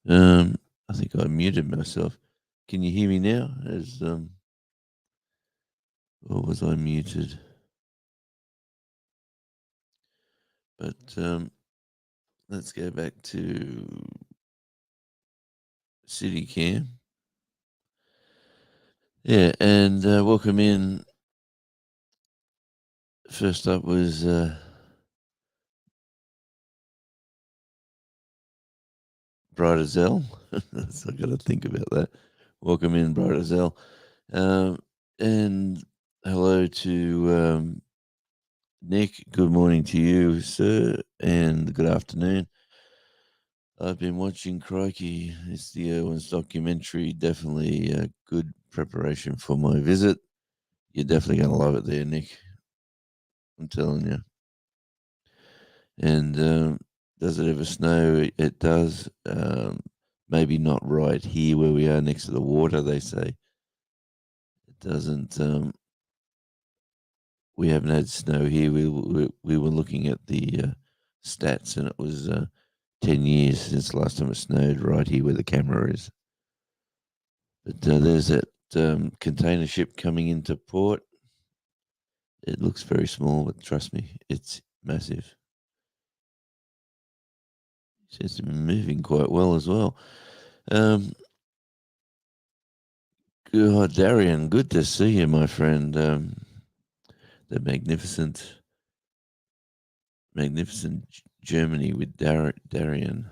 Um, I think I muted myself. Can you hear me now? Or was I muted? But let's go back to City Cam. Yeah, and welcome in. First up was Bright Azell. So I got to think about that. Welcome in, Bright Azell. Um, and hello to Nick. Good morning to you, sir, and good afternoon. I've been watching Crikey. It's the Irwin's documentary. Definitely a good preparation for my visit. You're definitely going to love it there, Nick. I'm telling you. And does it ever snow? It does. Maybe not right here where we are next to the water, they say. It doesn't. We haven't had snow here. We were looking at the stats, and it was 10 years since the last time it snowed right here where the camera is. But there's that container ship coming into port. It looks very small, but trust me, it's massive. It's moving quite well as well. Um, God, Darian, good to see you, my friend. The magnificent Germany with Darian.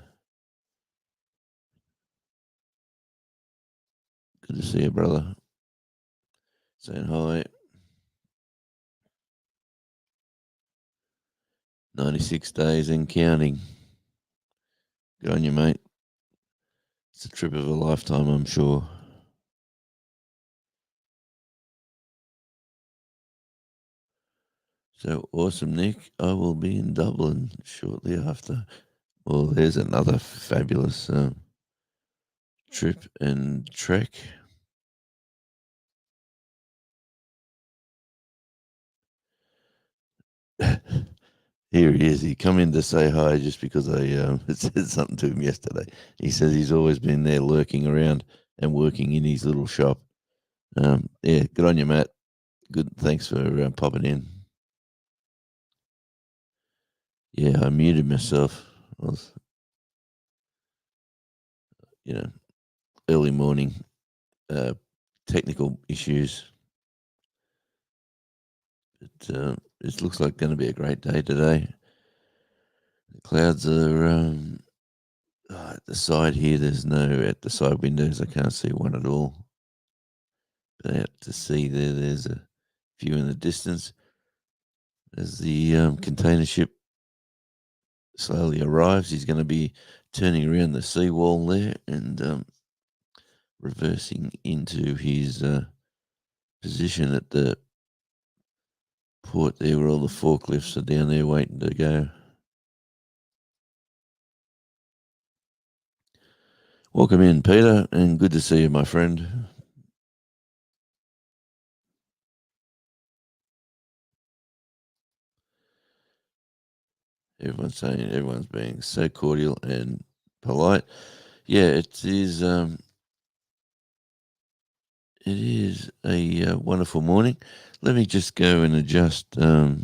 Good to see you, brother. Saying hi. 96 days and counting. Good on you, mate. It's a trip of a lifetime, I'm sure. So awesome, Nick. I will be in Dublin shortly after. Well, there's another fabulous trip and trek. Here he is. He come in to say hi just because I said something to him yesterday. He says he's always been there lurking around and working in his little shop. Yeah, good on you, Matt. Good. Thanks for popping in. Yeah, I muted myself. I was, you know, early morning uh, technical issues. But it looks like going to be a great day today. The clouds are at the side here. There's no at the side windows. I can't see one at all. But out to sea there, there's a few in the distance as the container ship slowly arrives. He's going to be turning around the seawall there and reversing into his position at the port there where all the forklifts are down there waiting to go. Welcome in, Peter, and good to see you, my friend. Everyone's saying everyone's being so cordial and polite. Yeah, it is. It is a wonderful morning. Let me just go and adjust a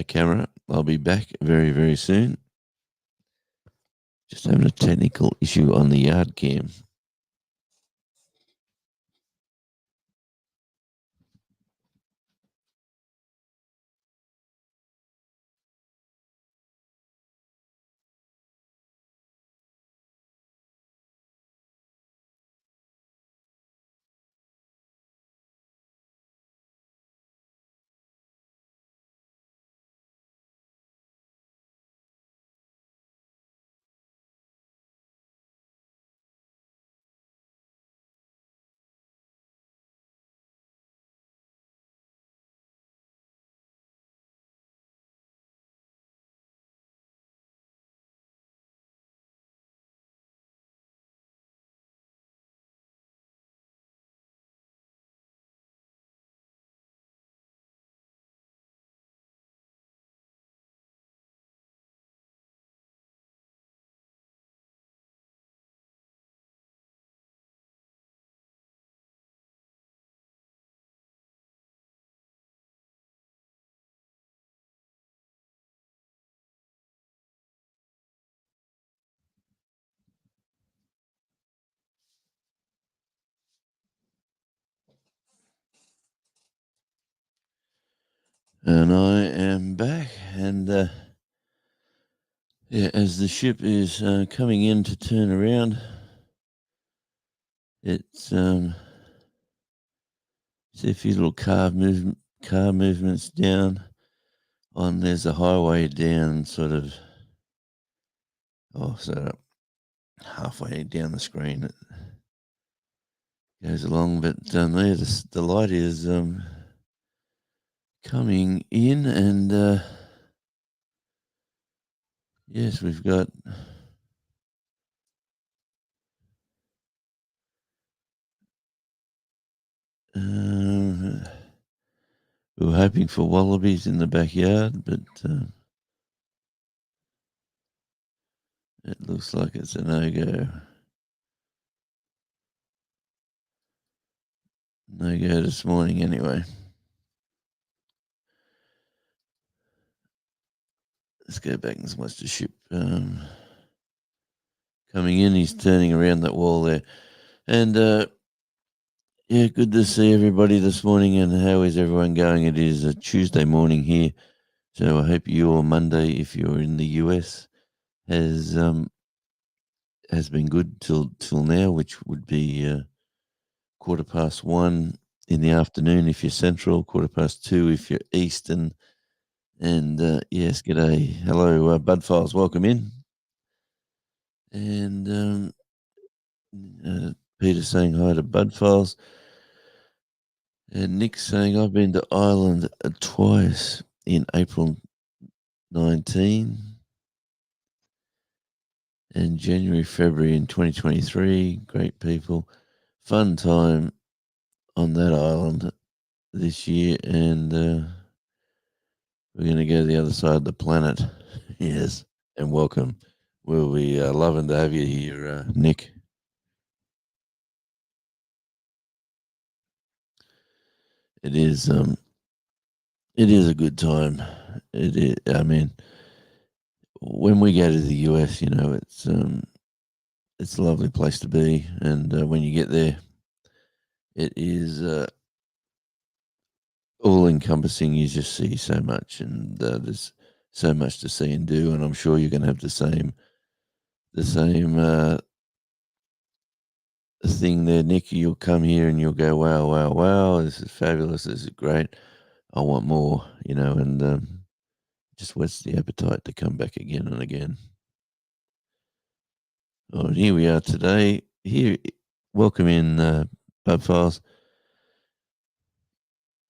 camera. I'll be back very, very soon. Just having a technical issue on the yard cam. And I am back, and yeah, as the ship is coming in to turn around, it's see a few little car movements down on. There's a highway down, sort of, sort of halfway down the screen. It goes along, but yeah, the light is coming in, and yes, we've got. Um, we were hoping for wallabies in the backyard, but it looks like it's a no-go. No-go this morning anyway. Let's go back and watch the ship coming in. He's turning around that wall there. And yeah, good to see everybody this morning. And how is everyone going? It is a Tuesday morning here. So I hope your Monday, if you're in the US, has been good till now, which would be 1:15 in the afternoon if you're Central, 2:15 if you're Eastern. And yes, g'day, hello, Bud Files, welcome in. And Peter saying hi to Bud Files, and Nick saying I've been to Ireland twice in April 19 and January, February in 2023. Great people, fun time on that island this year, and we're going to go to the other side of the planet. Yes, and welcome. We'll be loving to have you here, Nick. It is it is a good time. It is, I mean, when we go to the US, it's a lovely place to be, and when you get there, it is all encompassing. You just see so much, and there's so much to see and do, and I'm sure you're going to have the same thing there, Nick. You'll come here and you'll go, wow, wow, wow, this is fabulous, this is great. I want more, and just whets the appetite to come back again and again. Oh, and here we are today. Here, welcome in, Bub Files.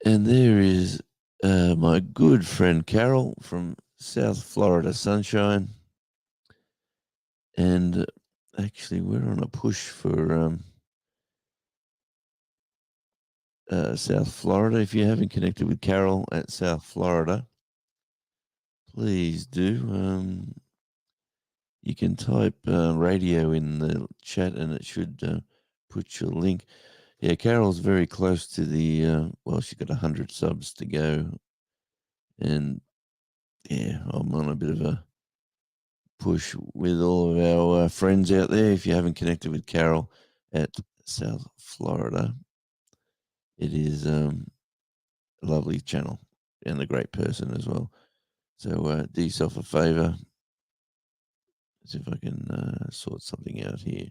And there is my good friend Carol from South Florida Sunshine. And actually, we're on a push for South Florida. If you haven't connected with Carol at South Florida, please do. You can type radio in the chat and it should put your link. Yeah, Carol's very close to she's got 100 subs to go. And yeah, I'm on a bit of a push with all of our friends out there. If you haven't connected with Carol at South Florida, it is a lovely channel and a great person as well. So do yourself a favor. See if I can sort something out here.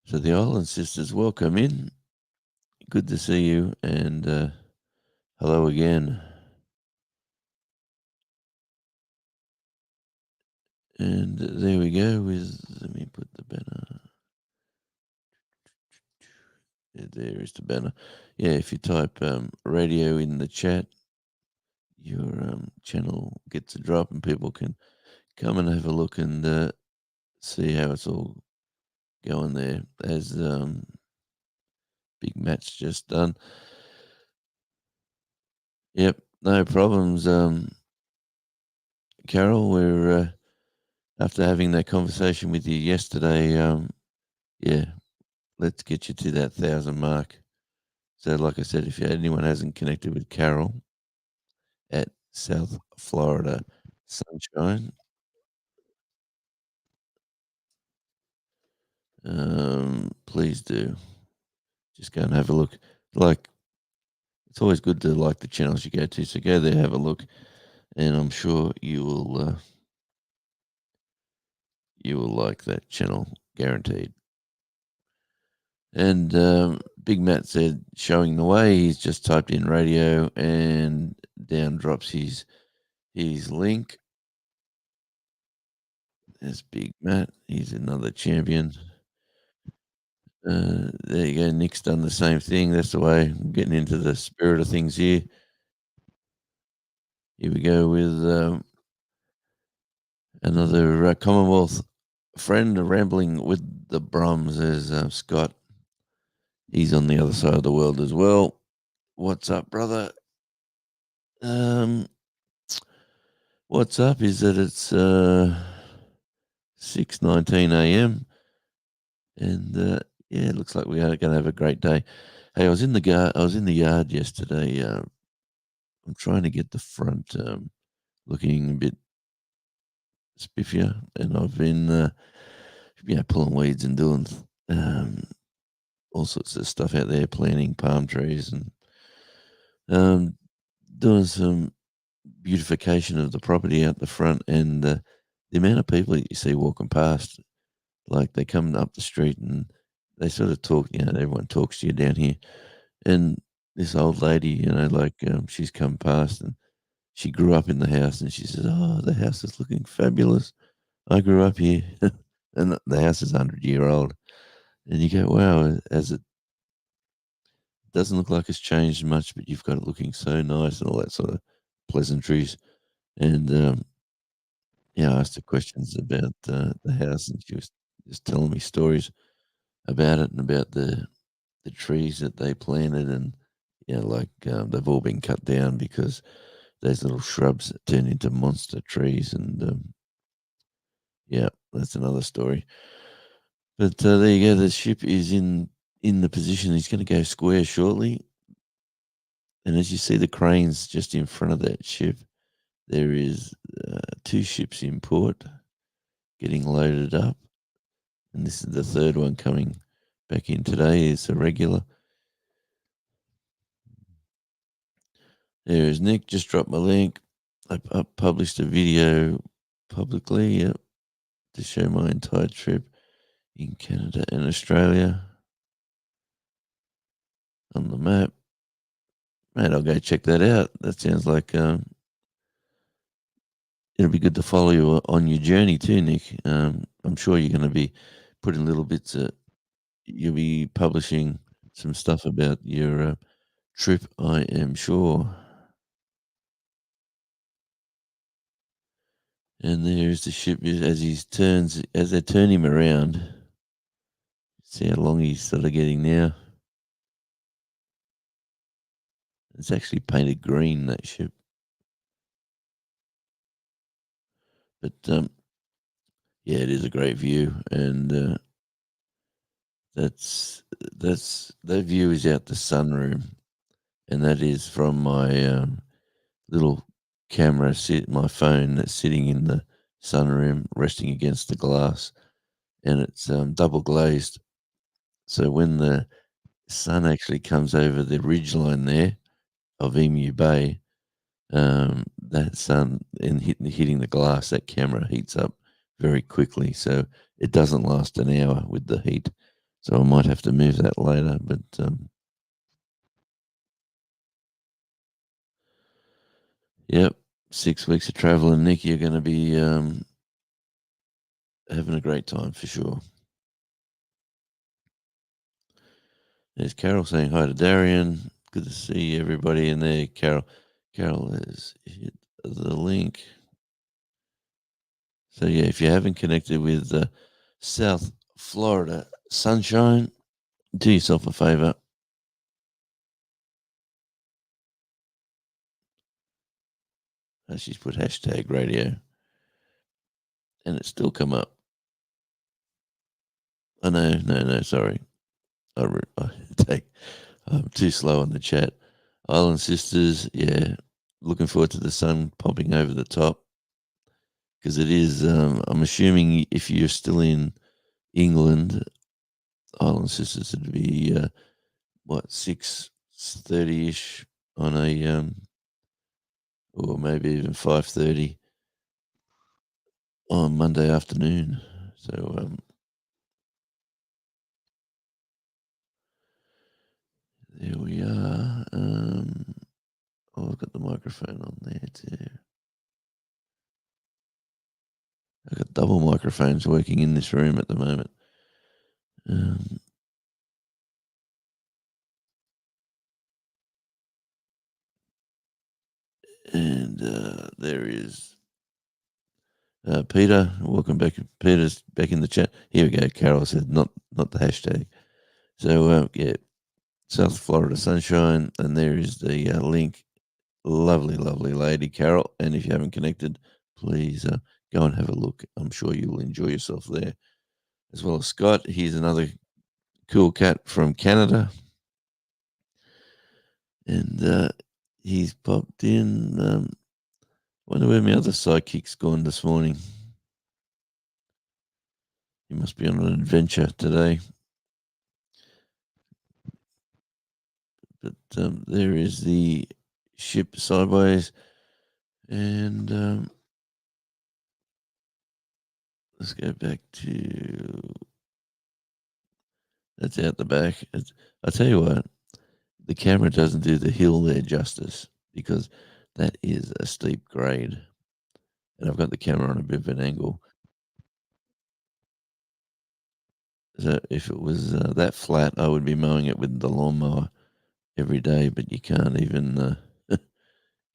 So the Island Sisters, welcome in. Good to see you, and hello again. And there we go. Let me put the banner. There is the banner. Yeah, if you type radio in the chat, your channel gets a drop, and people can come and have a look and see how it's all going there. As Big Matt's just done. Yep, no problems, Carol. We're after having that conversation with you yesterday. Yeah, let's get you to that 1,000 mark. So, like I said, if anyone hasn't connected with Carol at South Florida Sunshine, please do. Just go and have a look. Like, it's always good to like the channels you go to. So go there, have a look, and I'm sure you will like that channel, guaranteed. And Big Matt said, showing the way. He's just typed in radio, and down drops his link. There's Big Matt. He's another champion. There you go. Nick's done the same thing. That's the way I'm getting into the spirit of things here. Here we go with another Commonwealth friend rambling with the Brums. There's Scott. He's on the other side of the world as well. What's up, brother? Um, what's up is that it's 6:19 a.m. and yeah, it looks like we are going to have a great day. Hey, I was in the yard yesterday. I'm trying to get the front looking a bit spiffier, and I've been pulling weeds and doing um, all sorts of stuff out there, planting palm trees and um, doing some beautification of the property out the front. And the amount of people that you see walking past, like they come up the street and they sort of talk. Everyone talks to you down here, and this old lady, she's come past and she grew up in the house, and she says, "Oh, the house is looking fabulous. I grew up here." And the house is 100-year old. And you go, wow, as it doesn't look like it's changed much, but you've got it looking so nice and all that sort of pleasantries. And yeah, I asked her questions about the house, and she was just telling me stories about it and about the trees that they planted, and they've all been cut down because those little shrubs that turn into monster trees. And yeah, that's another story. But there you go. The ship is in the position. He's going to go square shortly. And as you see the cranes just in front of that ship, there is two ships in port getting loaded up. And this is the third one coming back in today. It's a regular. There is Nick. Just dropped my link. I published a video publicly to show my entire trip in Canada and Australia on the map. Mate, I'll go check that out. That sounds like it'll be good to follow you on your journey too, Nick. I'm sure you're going to be putting little bits. You'll be publishing some stuff about your trip, I am sure. And there's the ship as they turn him around. See how long he's sort of getting now. It's actually painted green, that ship. But yeah, it is a great view, and that view is out the sunroom, and that is from my little camera, my phone that's sitting in the sunroom, resting against the glass, and it's double glazed. So when the sun actually comes over the ridgeline there of Emu Bay, that sun and hitting the glass, that camera heats up very quickly. So it doesn't last an hour with the heat. So I might have to move that later. But yep, 6 weeks of travel, and Nick, you're going to be having a great time for sure. There's Carol saying hi to Darian. Good to see everybody in there. Carol has hit the link. So yeah, if you haven't connected with South Florida sunshine, do yourself a favor. She's put hashtag radio, and it's still come up. Oh no, sorry. I take. I'm too slow on the chat. Island Sisters, yeah. Looking forward to the sun popping over the top, because it is. I'm assuming if you're still in England, Island Sisters would be what 6:30 ish on a or maybe even 5:30 on Monday afternoon. So there we are. Oh, I've got the microphone on there too. I've got double microphones working in this room at the moment. Um, and there is Peter. Welcome back. Peter's back in the chat. Here we go. Carol said not the hashtag. So yeah, South Florida sunshine, and there is the link. Lovely, lovely lady, Carol. And if you haven't connected, please go and have a look. I'm sure you'll enjoy yourself there. As well as Scott, he's another cool cat from Canada. And he's popped in. Wonder where my other sidekick's gone this morning. He must be on an adventure today. But there is the ship sideways. And let's go back to... That's out the back. I'll tell you what, the camera doesn't do the hill there justice because that is a steep grade. And I've got the camera on a bit of an angle. So if it was that flat, I would be mowing it with the lawnmower every day, but you can't even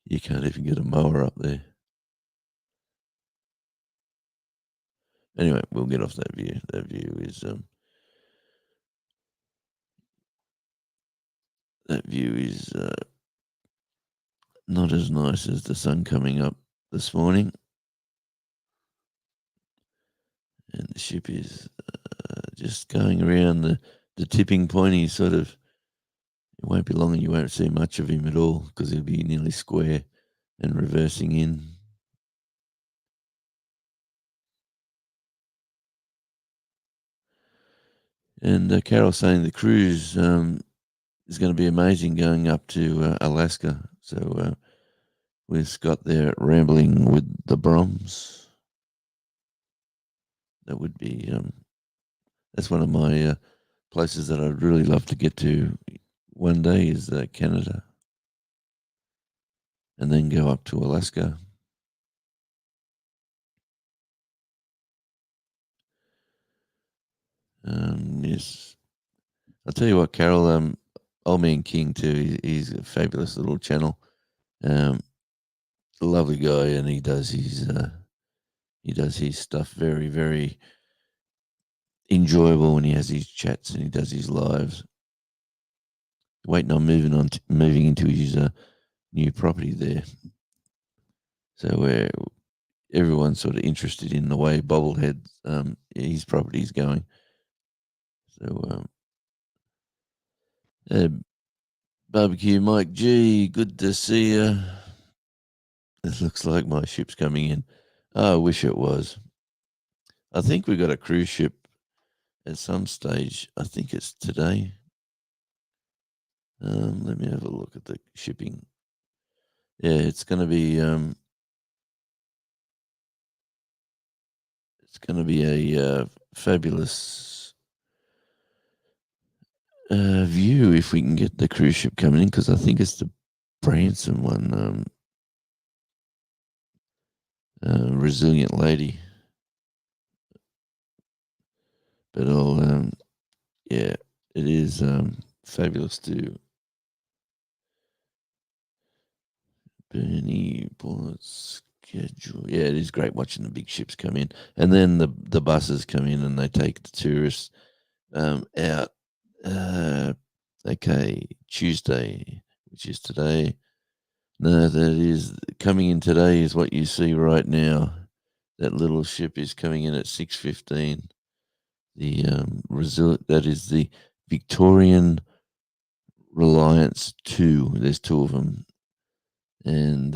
you can't even get a mower up there. Anyway, we'll get off that view. That view is not as nice as the sun coming up this morning. And the ship is just going around the tipping point. He's sort of, it won't be long and you won't see much of him at all because he'll be nearly square and reversing in. And Carol's saying the cruise is going to be amazing going up to Alaska. So with Scott there rambling with the Broms, that would be that's one of my places that I'd really love to get to one day is Canada, and then go up to Alaska. Yes, I'll tell you what, Carol. Old Man King too. He's a fabulous little channel. Lovely guy, and he does his stuff very, very enjoyable when he has his chats and he does his lives. Waiting on moving into his new property there. So where everyone's sort of interested in the way Bobblehead his property is going. So barbecue Mike G, good to see you. It looks like my ship's coming in. Oh, I wish it was. I think we got a cruise ship at some stage. I think it's today. Let me have a look at the shipping. Yeah, it's going to be a fabulous view if we can get the cruise ship coming in, because I think it's the Branson one, Resilient Lady. But yeah, it is fabulous to Bernie Bullet's schedule. Yeah, it is great watching the big ships come in, and then the buses come in and they take the tourists out. Okay, Tuesday, which is today. No, that is coming in today. Is what you see right now. That little ship is coming in at 6:15. The that is the Victorian Reliance 2. There's two of them. And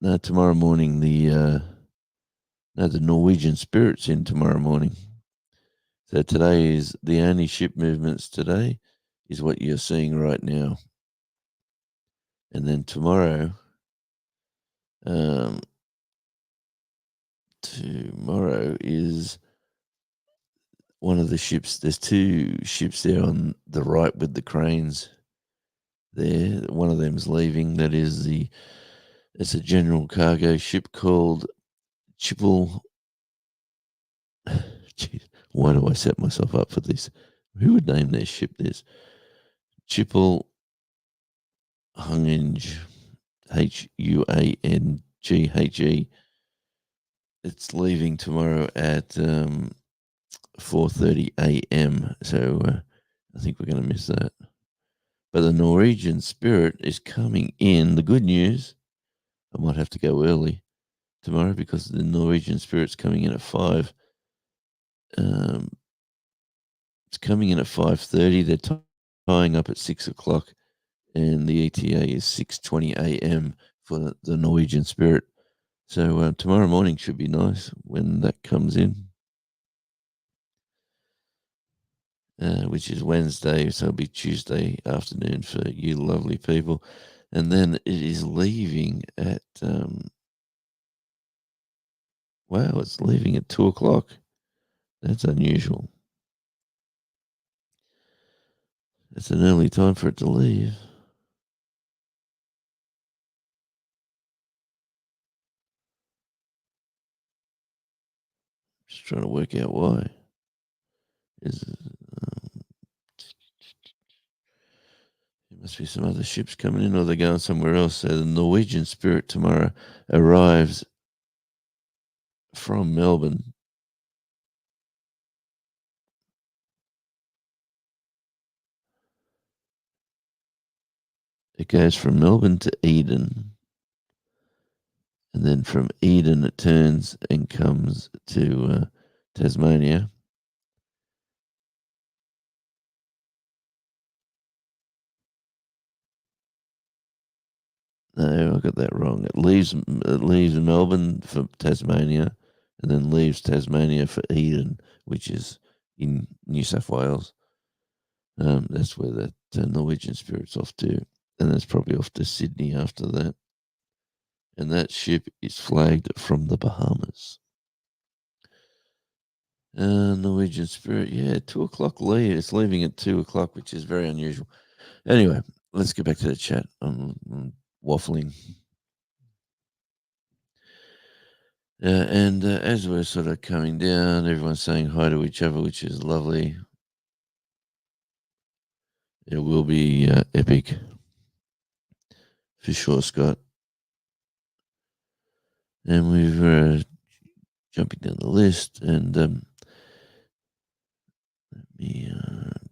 no, tomorrow morning the Norwegian Spirit's in tomorrow morning. So today is the only ship movements today. is what you're seeing right now. And then um, tomorrow is one of the ships. There's two ships there on the right with the cranes there. One of them's leaving. It's a general cargo ship called Chipple. Jeez, why do I set myself up for this? Who would name their ship this? Chipple Hunginge, Huanghe. It's leaving tomorrow at 4:30 a.m. So I think we're going to miss that. But the Norwegian Spirit is coming in. The good news, I might have to go early tomorrow because the Norwegian Spirit's coming in at 5. Um, it's coming in at 5:30. They're tying up at 6 o'clock, and the ETA is 6:20 a.m. for the Norwegian Spirit. So tomorrow morning should be nice when that comes in, which is Wednesday. So it'll be Tuesday afternoon for you lovely people. And then it is leaving at, wow, it's leaving at 2 o'clock. That's unusual. It's an early time for it to leave. Just trying to work out why. Is There must be some other ships coming in, or they're going somewhere else. So the Norwegian Spirit tomorrow arrives from Melbourne. It goes from Melbourne to Eden, and then from Eden it turns and comes to Tasmania. No, I got that wrong. It leaves Melbourne for Tasmania, and then leaves Tasmania for Eden, which is in New South Wales. That's where that Norwegian Spirit's off to, and it's probably off to Sydney after that. And that ship is flagged from the Bahamas. Norwegian Spirit, yeah, 2 o'clock leave. It's leaving at 2 o'clock, which is very unusual. Anyway, let's get back to the chat. I'm waffling. And as we're sort of coming down, everyone's saying hi to each other, which is lovely. It will be epic for sure, Scott. And we're jumping down the list, and let me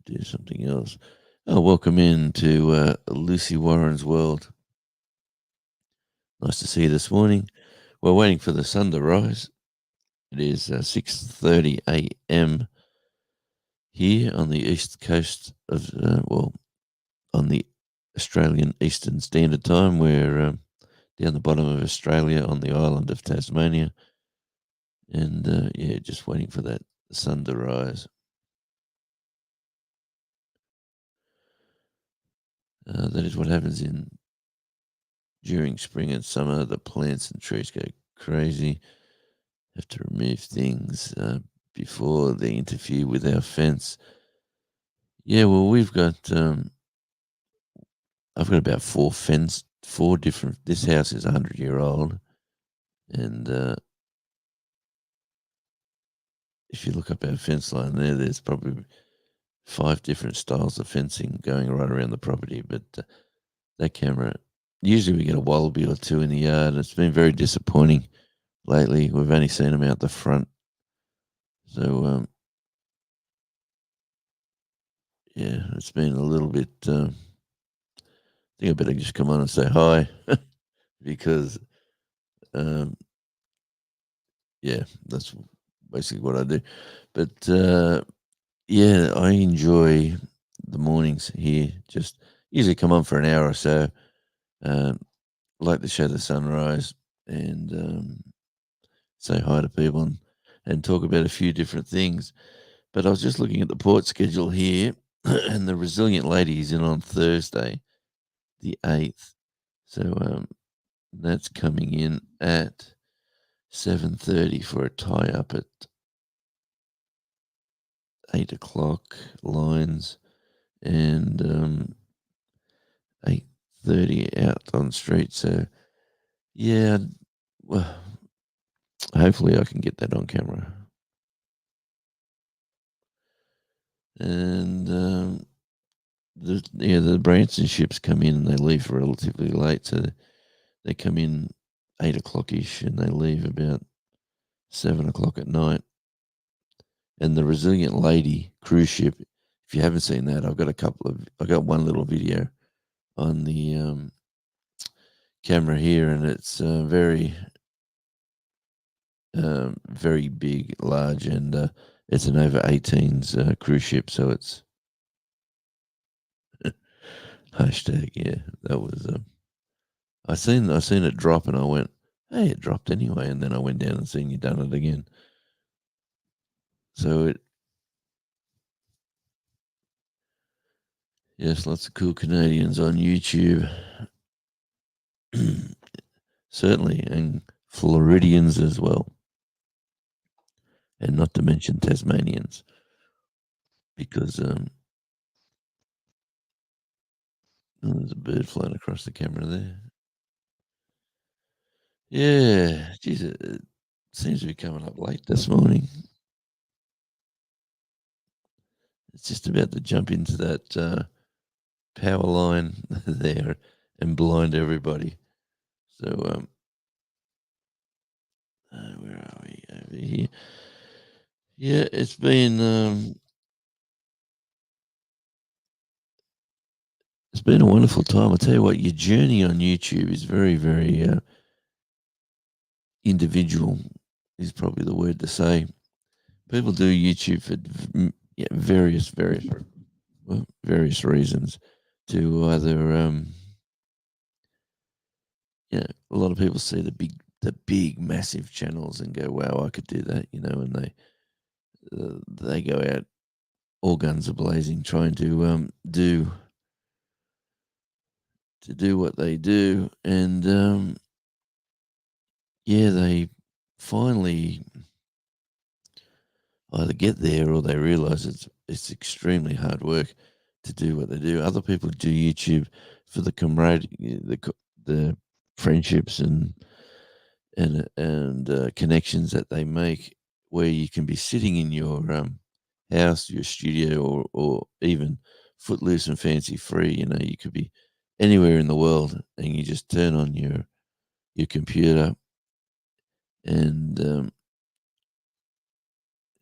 do something else. Oh, welcome in to Lucy Warren's world. Nice to see you this morning. We're waiting for the sun to rise. It is 6:30 a.m. here on the east coast of, on the Australian Eastern Standard Time. We're down the bottom of Australia on the island of Tasmania. And yeah, just waiting for that sun to rise. That is what happens during spring and summer. The plants and trees go crazy. Have to remove things before they interfere with our fence. Yeah, well, I've got about four different. This house is 100-year-old, and if you look up our fence line there's probably 5 different styles of fencing going right around the property. But that camera, usually we get a wallaby or two in the yard. It's been very disappointing lately. We've only seen them out the front. So, yeah, it's been a little bit. I think I better just come on and say hi because, yeah, that's basically what I do. But yeah, I enjoy the mornings here. Just usually come on for an hour or so. Like to show the sunrise and say hi to people and talk about a few different things. But I was just looking at the port schedule here, and the Resilient Lady is in on Thursday, the 8th. So that's coming in at 7:30 for a tie up at 8 o'clock lines and 8:30 out on the street. So yeah, well, hopefully I can get that on camera. And the Branson ships come in and they leave relatively late, so they come in 8 o'clock ish and they leave about 7 o'clock at night. And the Resilient Lady cruise ship, if you haven't seen that, I got one little video on the camera here, and it's very big, large, and it's an over 18s cruise ship, so it's hashtag, yeah. That was I seen it drop, and I went, hey, it dropped anyway, and then I went down and seen you done it again. So it yes, lots of cool Canadians on YouTube. Certainly, and Floridians as well, and not to mention Tasmanians, because oh, there's a bird flying across the camera there. Yeah, geez, it seems to be coming up late this morning. It's just about to jump into that power line there and blind everybody. So, where are we? Over here. Yeah, it's been a wonderful time. I tell you what, your journey on YouTube is very, very individual. Is probably the word to say. People do YouTube for yeah, various reasons. To either a lot of people see the big massive channels and go, wow, I could do that, and they go out all guns a blazing trying to do what they do, and yeah, they finally either get there or they realize it's extremely hard work to do what they do. Other people do YouTube for the camaraderie, the friendships and connections that they make, where you can be sitting in your house, your studio, or even footloose and fancy free. You could be anywhere in the world, and you just turn on your computer, and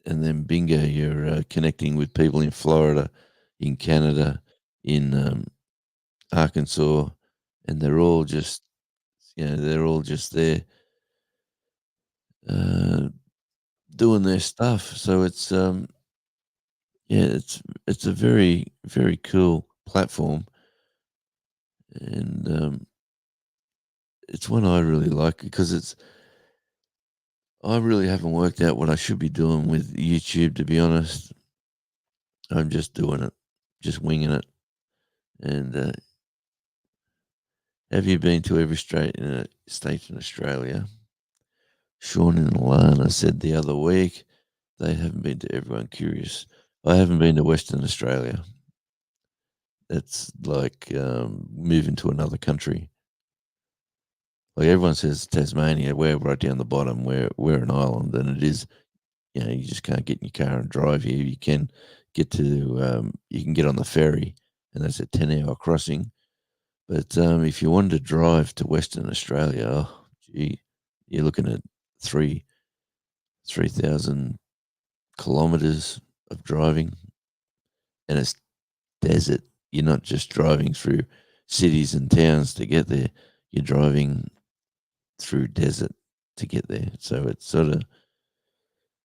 then bingo, you're connecting with people in Florida, in Canada, in Arkansas, and they're all just there uh, doing their stuff. So it's a very very cool platform, and it's one I really like because I really haven't worked out what I should be doing with YouTube. To be honest, I'm just doing it, just winging it. And have you been to every state in Australia? Sean and Alana said the other week they haven't been to everyone curious. I haven't been to Western Australia. It's like moving to another country. Like everyone says Tasmania, we're right down the bottom. We're an island, and it is. You just can't get in your car and drive here. You can you can get on the ferry, and that's a 10-hour crossing. But if you wanted to drive to Western Australia, oh, gee, you're looking at 3,000 kilometers of driving, and it's desert. You're not just driving through cities and towns to get there. You're driving through desert to get there. So it's sort of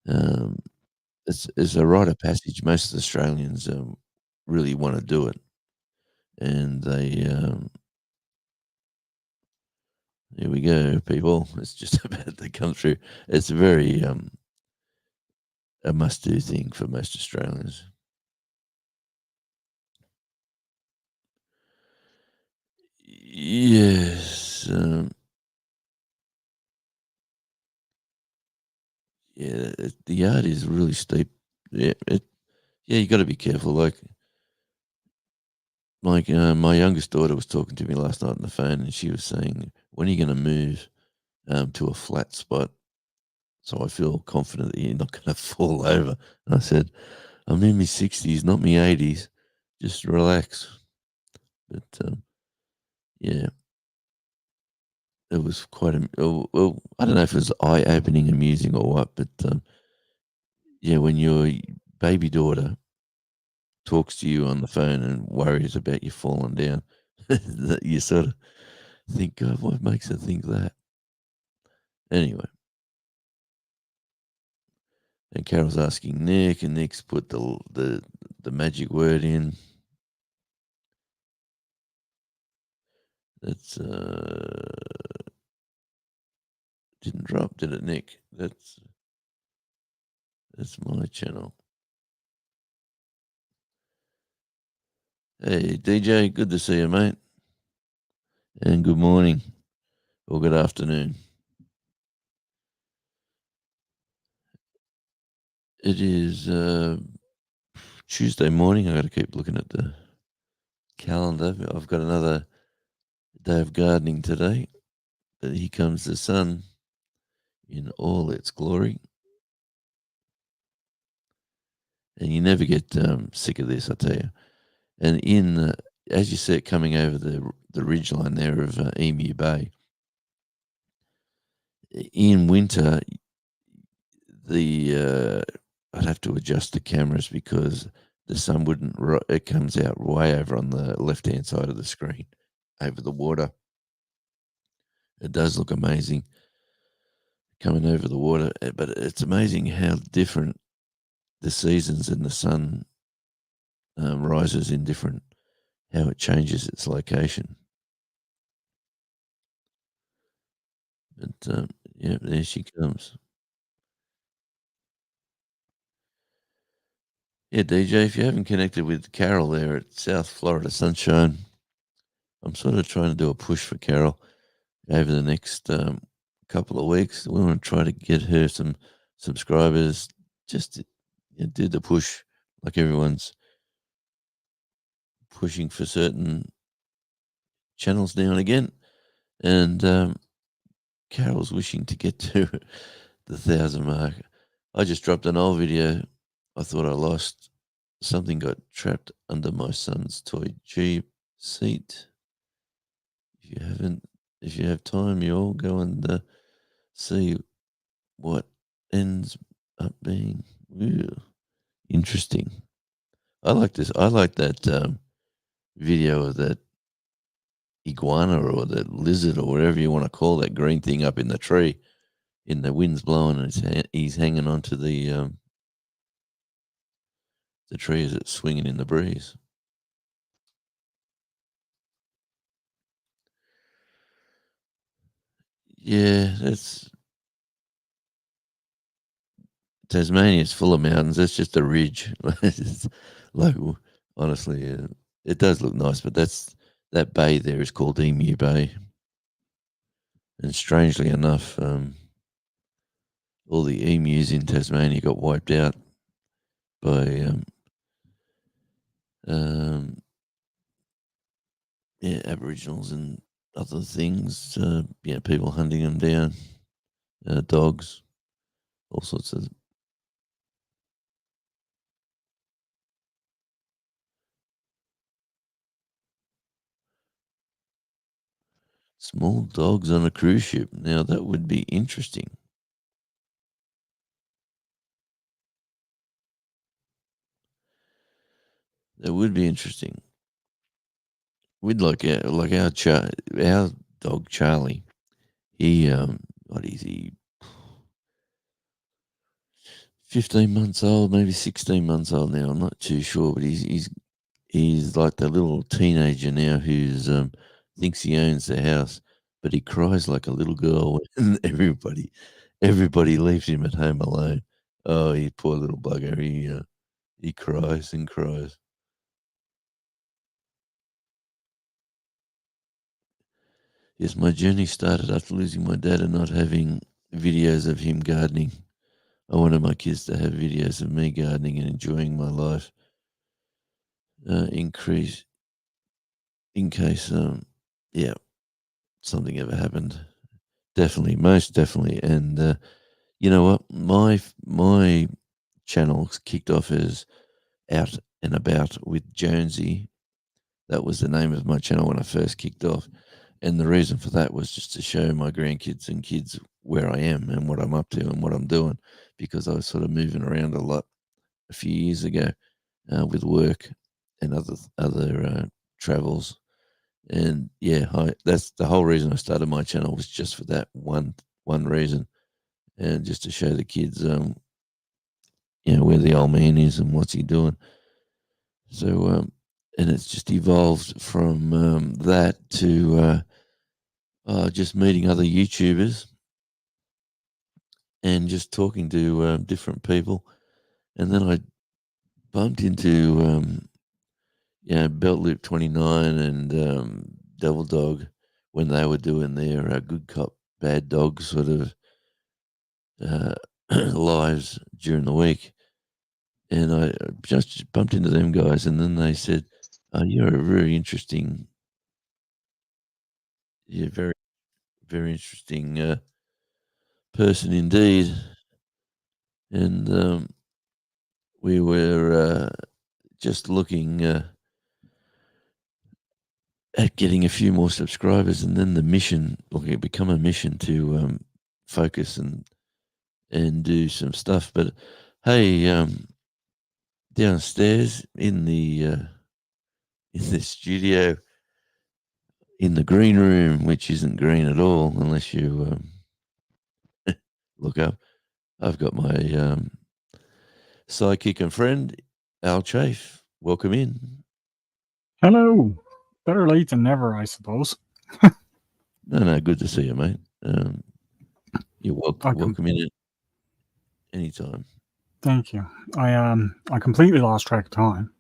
um, it's a rite of passage. Most Australians really want to do it, and here we go, people. It's just about to come through. It's very a must-do thing for most Australians. Yes, yeah, the yard is really steep. Yeah, yeah, you got to be careful. My youngest daughter was talking to me last night on the phone, and she was saying, "When are you going to move to a flat spot so I feel confident that you're not going to fall over?" And I said, "I'm in my 60s, not my 80s. Just relax." But yeah, it was quite well, I don't know if it was eye opening, amusing, or what, but yeah, when your baby daughter talks to you on the phone and worries about you falling down, that you sort of think, God, what makes her think that? Anyway, and Carol's asking Nick, and Nick's put the magic word in. That's didn't drop, did it, Nick? That's my channel. Hey, DJ, good to see you, mate, and good morning or good afternoon. It is Tuesday morning. I got to keep looking at the calendar. I've got another day of gardening today, but here comes the sun in all its glory, and you never get sick of this, I tell you. And as you see it coming over the ridge line there of Emu Bay, in winter, I'd have to adjust the cameras because the sun wouldn't. It comes out way over on the left hand side of the screen, over the water. It does look amazing coming over the water, but it's amazing how different the seasons and the sun rises in different. How it changes its location. But yeah, there she comes. Yeah, DJ, if you haven't connected with Carol there at South Florida Sunshine, I'm sort of trying to do a push for Carol over the next couple of weeks. We want to try to get her some subscribers, just to, do the push like everyone's pushing for certain channels now and again. And Carol's wishing to get to the 1,000 mark. I just dropped an old video I thought I lost. Something got trapped under my son's toy Jeep seat. If you haven't, if you have time, you all go and see what ends up being. Ooh, interesting. I like this. I like that video of that iguana or that lizard or whatever you want to call that green thing up in the tree. In the wind's blowing, and he's hanging onto the tree as it's swinging in the breeze. Yeah, that's Tasmania's full of mountains. That's just a ridge. It's like honestly, it does look nice, but that bay there is called Emu Bay, and strangely enough, all the emus in Tasmania got wiped out by um, yeah, Aboriginals and other things. Yeah, people hunting them down, dogs, all sorts of small dogs on a cruise ship. Now that would be interesting. That would be interesting. We'd like our dog Charlie. He what is he? 15 months old, maybe 16 months old now. I'm not too sure, but he's like the little teenager now who's thinks he owns the house, but he cries like a little girl when everybody leaves him at home alone. Oh, he poor little bugger. He cries and cries. Yes, my journey started after losing my dad and not having videos of him gardening. I wanted my kids to have videos of me gardening and enjoying my life. Increase in case, yeah, something ever happened. Definitely, most definitely. And you know what? My channel kicked off as Out and About with Jonesy. That was the name of my channel when I first kicked off. And the reason for that was just to show my grandkids and kids where I am and what I'm up to and what I'm doing, because I was sort of moving around a lot a few years ago with work and other travels. And yeah, that's the whole reason I started my channel, was just for that one reason, and just to show the kids, where the old man is and what's he doing. So, and it's just evolved from that to just meeting other YouTubers and just talking to different people. And then I bumped into, Belt Loop 29 and Devil Dog when they were doing their Good Cop, Bad Dog sort of uh, lives during the week. And I just bumped into them guys, and then they said, "You're a very interesting, yeah, very very interesting person indeed." And we were just looking at getting a few more subscribers, and then the mission, like, it become a mission to focus and do some stuff. But hey, downstairs in the studio, in the green room, which isn't green at all unless you look up, I've got my sidekick and friend, Al Chafe. Welcome in. Hello. Better late than never, I suppose. No, no, good to see you, mate. You're I com- welcome in at any time. Thank you. I completely lost track of time.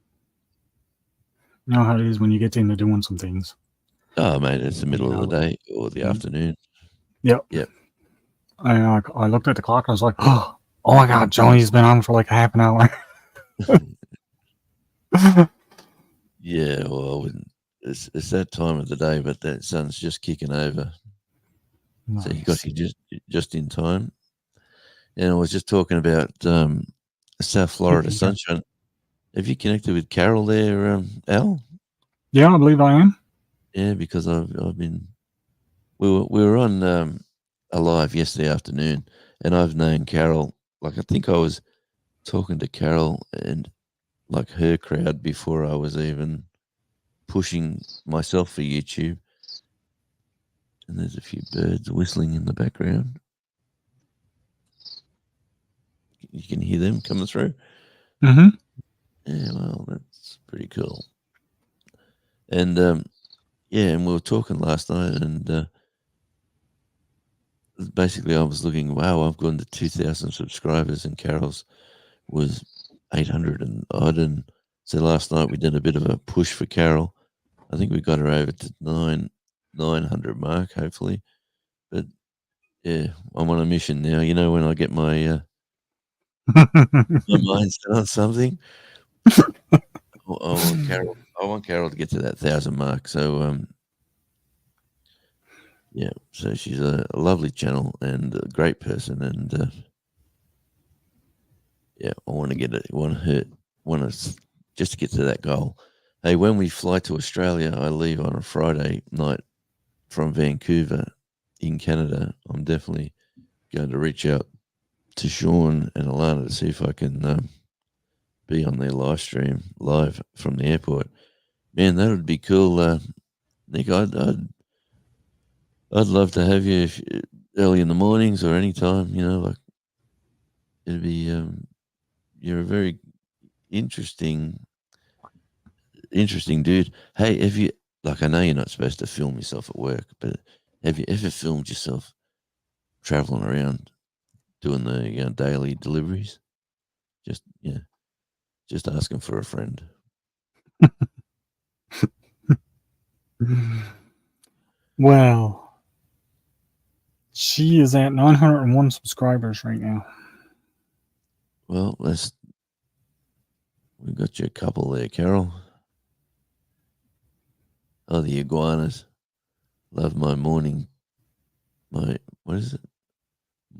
You know how it is when you get into doing some things. Oh, mate, it's the You middle of the know. day or the Mm, afternoon. Yep. Yep. I looked at the clock and I was like, oh my god, Johnny's been on for like half an hour. Yeah, well, I wouldn't. It's that time of the day, but that sun's just kicking over, so you got Nice. you just in time. And I was just talking about South Florida Okay. sunshine. Have you connected with Carol there, Al? Yeah, I believe I am. Yeah, because I've been we were on a live yesterday afternoon, and I've known Carol. Like, I think I was talking to Carol and like her crowd before I was even pushing myself for YouTube. And there's a few birds whistling in the background. You can hear them coming through. Mm-hmm. Yeah, well, that's pretty cool. And yeah, and we were talking last night, and basically I was looking. Wow, I've gone to 2,000 subscribers, and Carol's was 800 and odd. And so last night we did a bit of a push for Carol. I think we got her over to 900 mark, hopefully. But yeah, I'm on a mission now. You know, when I get my mind set on something, I want Carol. I want Carol to get to that 1,000 mark. So yeah, so she's a lovely channel and a great person, and yeah, I want to get it. Want to just to get to that goal. Hey, when we fly to Australia, I leave on a Friday night from Vancouver in Canada. I'm definitely going to reach out to Sean and Alana to see if I can be on their live stream live from the airport. Man, that would be cool, Nick. I'd love to have you early in the mornings or any time. You know, like, it'd be. You're a very interesting, interesting dude. Hey, have you? Like, I know you're not supposed to film yourself at work, but have you ever filmed yourself traveling around doing the daily deliveries? Just yeah, just asking for a friend. Well, She is at 901 subscribers right now. Well, we got you a couple there, Carol. Oh, the iguanas. Love my what is it?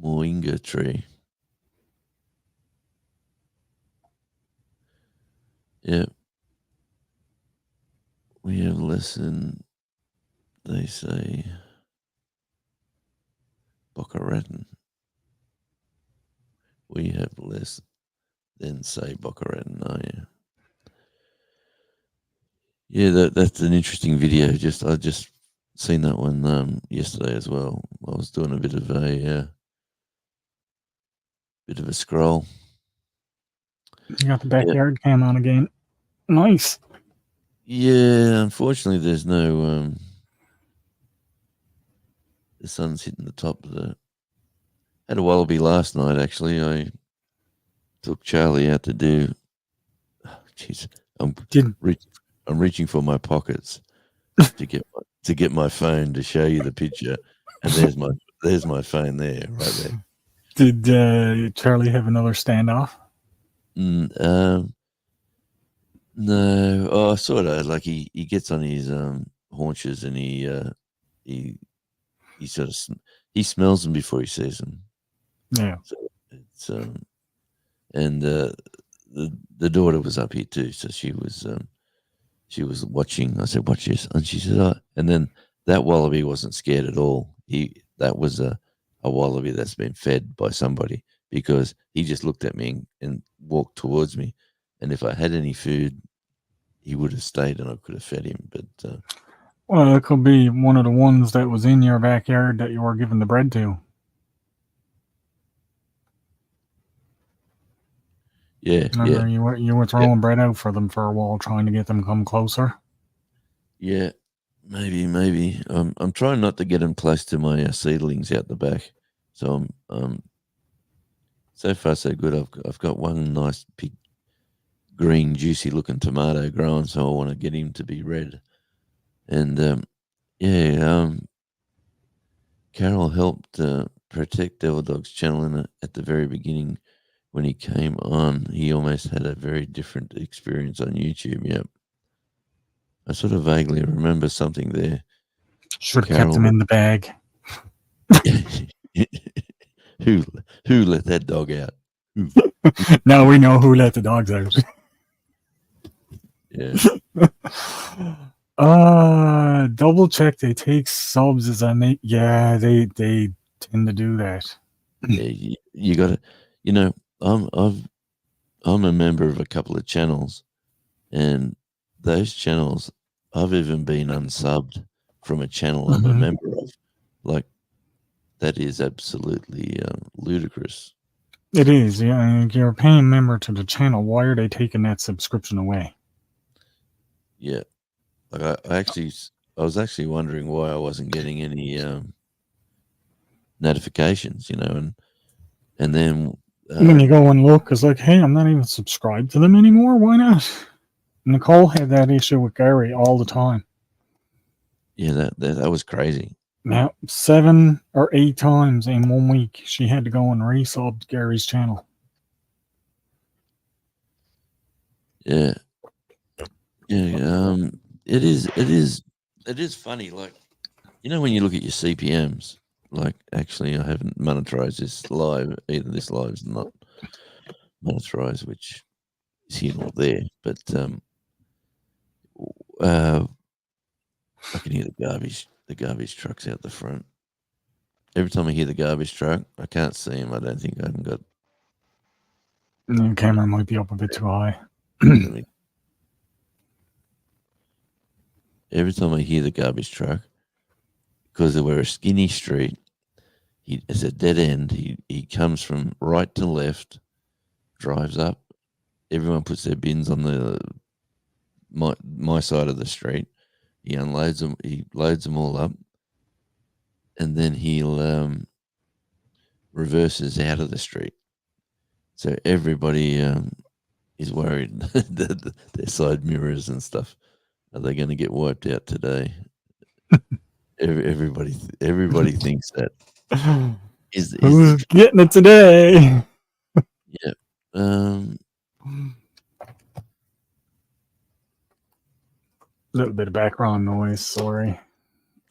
Moringa tree. Yep. We have less than, they say, Boca Raton. We have less than, say, Boca Raton, oh yeah. Yeah, that's an interesting video. I just seen that one yesterday as well. I was doing a bit of a scroll. You got the backyard cam on again. Nice. Yeah, unfortunately, there's no the sun's hitting the top of the. Had a wallaby last night. Actually, I took Charlie out to do. Jeez, I'm reaching for my pockets to get my phone to show you the picture, and there's my phone there, right there. Did Charlie have another standoff? No. Oh, sort of. Like he gets on his haunches and he sort of he smells them before he sees them. Yeah. So it's and the daughter was up here too, so she was watching. I said, "Watch this," and she said, "Oh." And then that wallaby wasn't scared at all. That was a wallaby that's been fed by somebody, because he just looked at me and walked towards me, and if I had any food, he would have stayed and I could have fed him. But well, it could be one of the ones that was in your backyard that you were giving the bread to. Yeah, remember you were throwing bread out for them for a while, trying to get them come closer. Yeah, maybe. I'm trying not to get them close to my seedlings out the back. So so far so good. I've got one nice big green juicy looking tomato growing, so I want to get him to be red. And Carol helped protect Devil Dog's channel at the very beginning. When he came on, he almost had a very different experience on YouTube. Yep. I sort of vaguely remember something there. Should have kept him in the bag. Who let that dog out? Now we know who let the dogs out. Yeah. Double check. They take subs as I make. Yeah, they tend to do that. Yeah, you got to. You know, I'm a member of a couple of channels, and those channels, I've even been unsubbed from a channel I'm a member of. Like, that is absolutely ludicrous. It is. Yeah, you're a paying member to the channel. Why are they taking that subscription away? Yeah, like I was actually wondering why I wasn't getting any notifications. And then when you go and look, it's like, hey, I'm not even subscribed to them anymore. Why not? Nicole had that issue with Gary all the time. Yeah, that was crazy. Now, 7 or 8 times in 1 week, she had to go and resub Gary's channel. Yeah. Yeah. It is funny. Like, when you look at your CPMs, like, actually, I haven't monetized this live. Either this live is not monetized, which is here or there. But I can hear the garbage trucks out the front. Every time I hear the garbage truck, I can't see him. I don't think I haven't got. The camera might be up a bit too high. Every time I hear the garbage truck, because we're a skinny street, it's a dead end. He comes from right to left, drives up. Everyone puts their bins on my side of the street. He unloads them. He loads them all up, and then he'll reverses out of the street. So everybody is worried that their side mirrors and stuff, are they going to get wiped out today? Everybody thinks that. Is the Who's getting it today? yeah. A little bit of background noise. Sorry.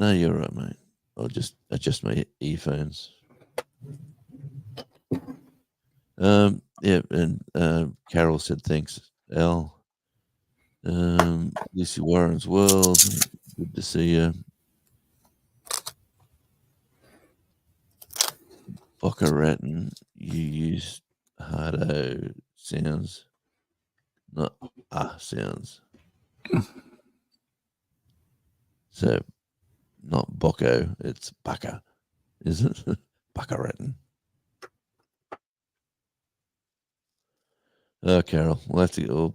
No, you're right, mate. I'll just adjust my earphones. Yeah, and Carol said thanks, Al. Lucy Warren's World, good to see you. Boca Raton, you use hardo sounds, not sounds. So, not Bocco, it's Bucka, is it? Boca Raton. Oh, Carol, we'll have to go.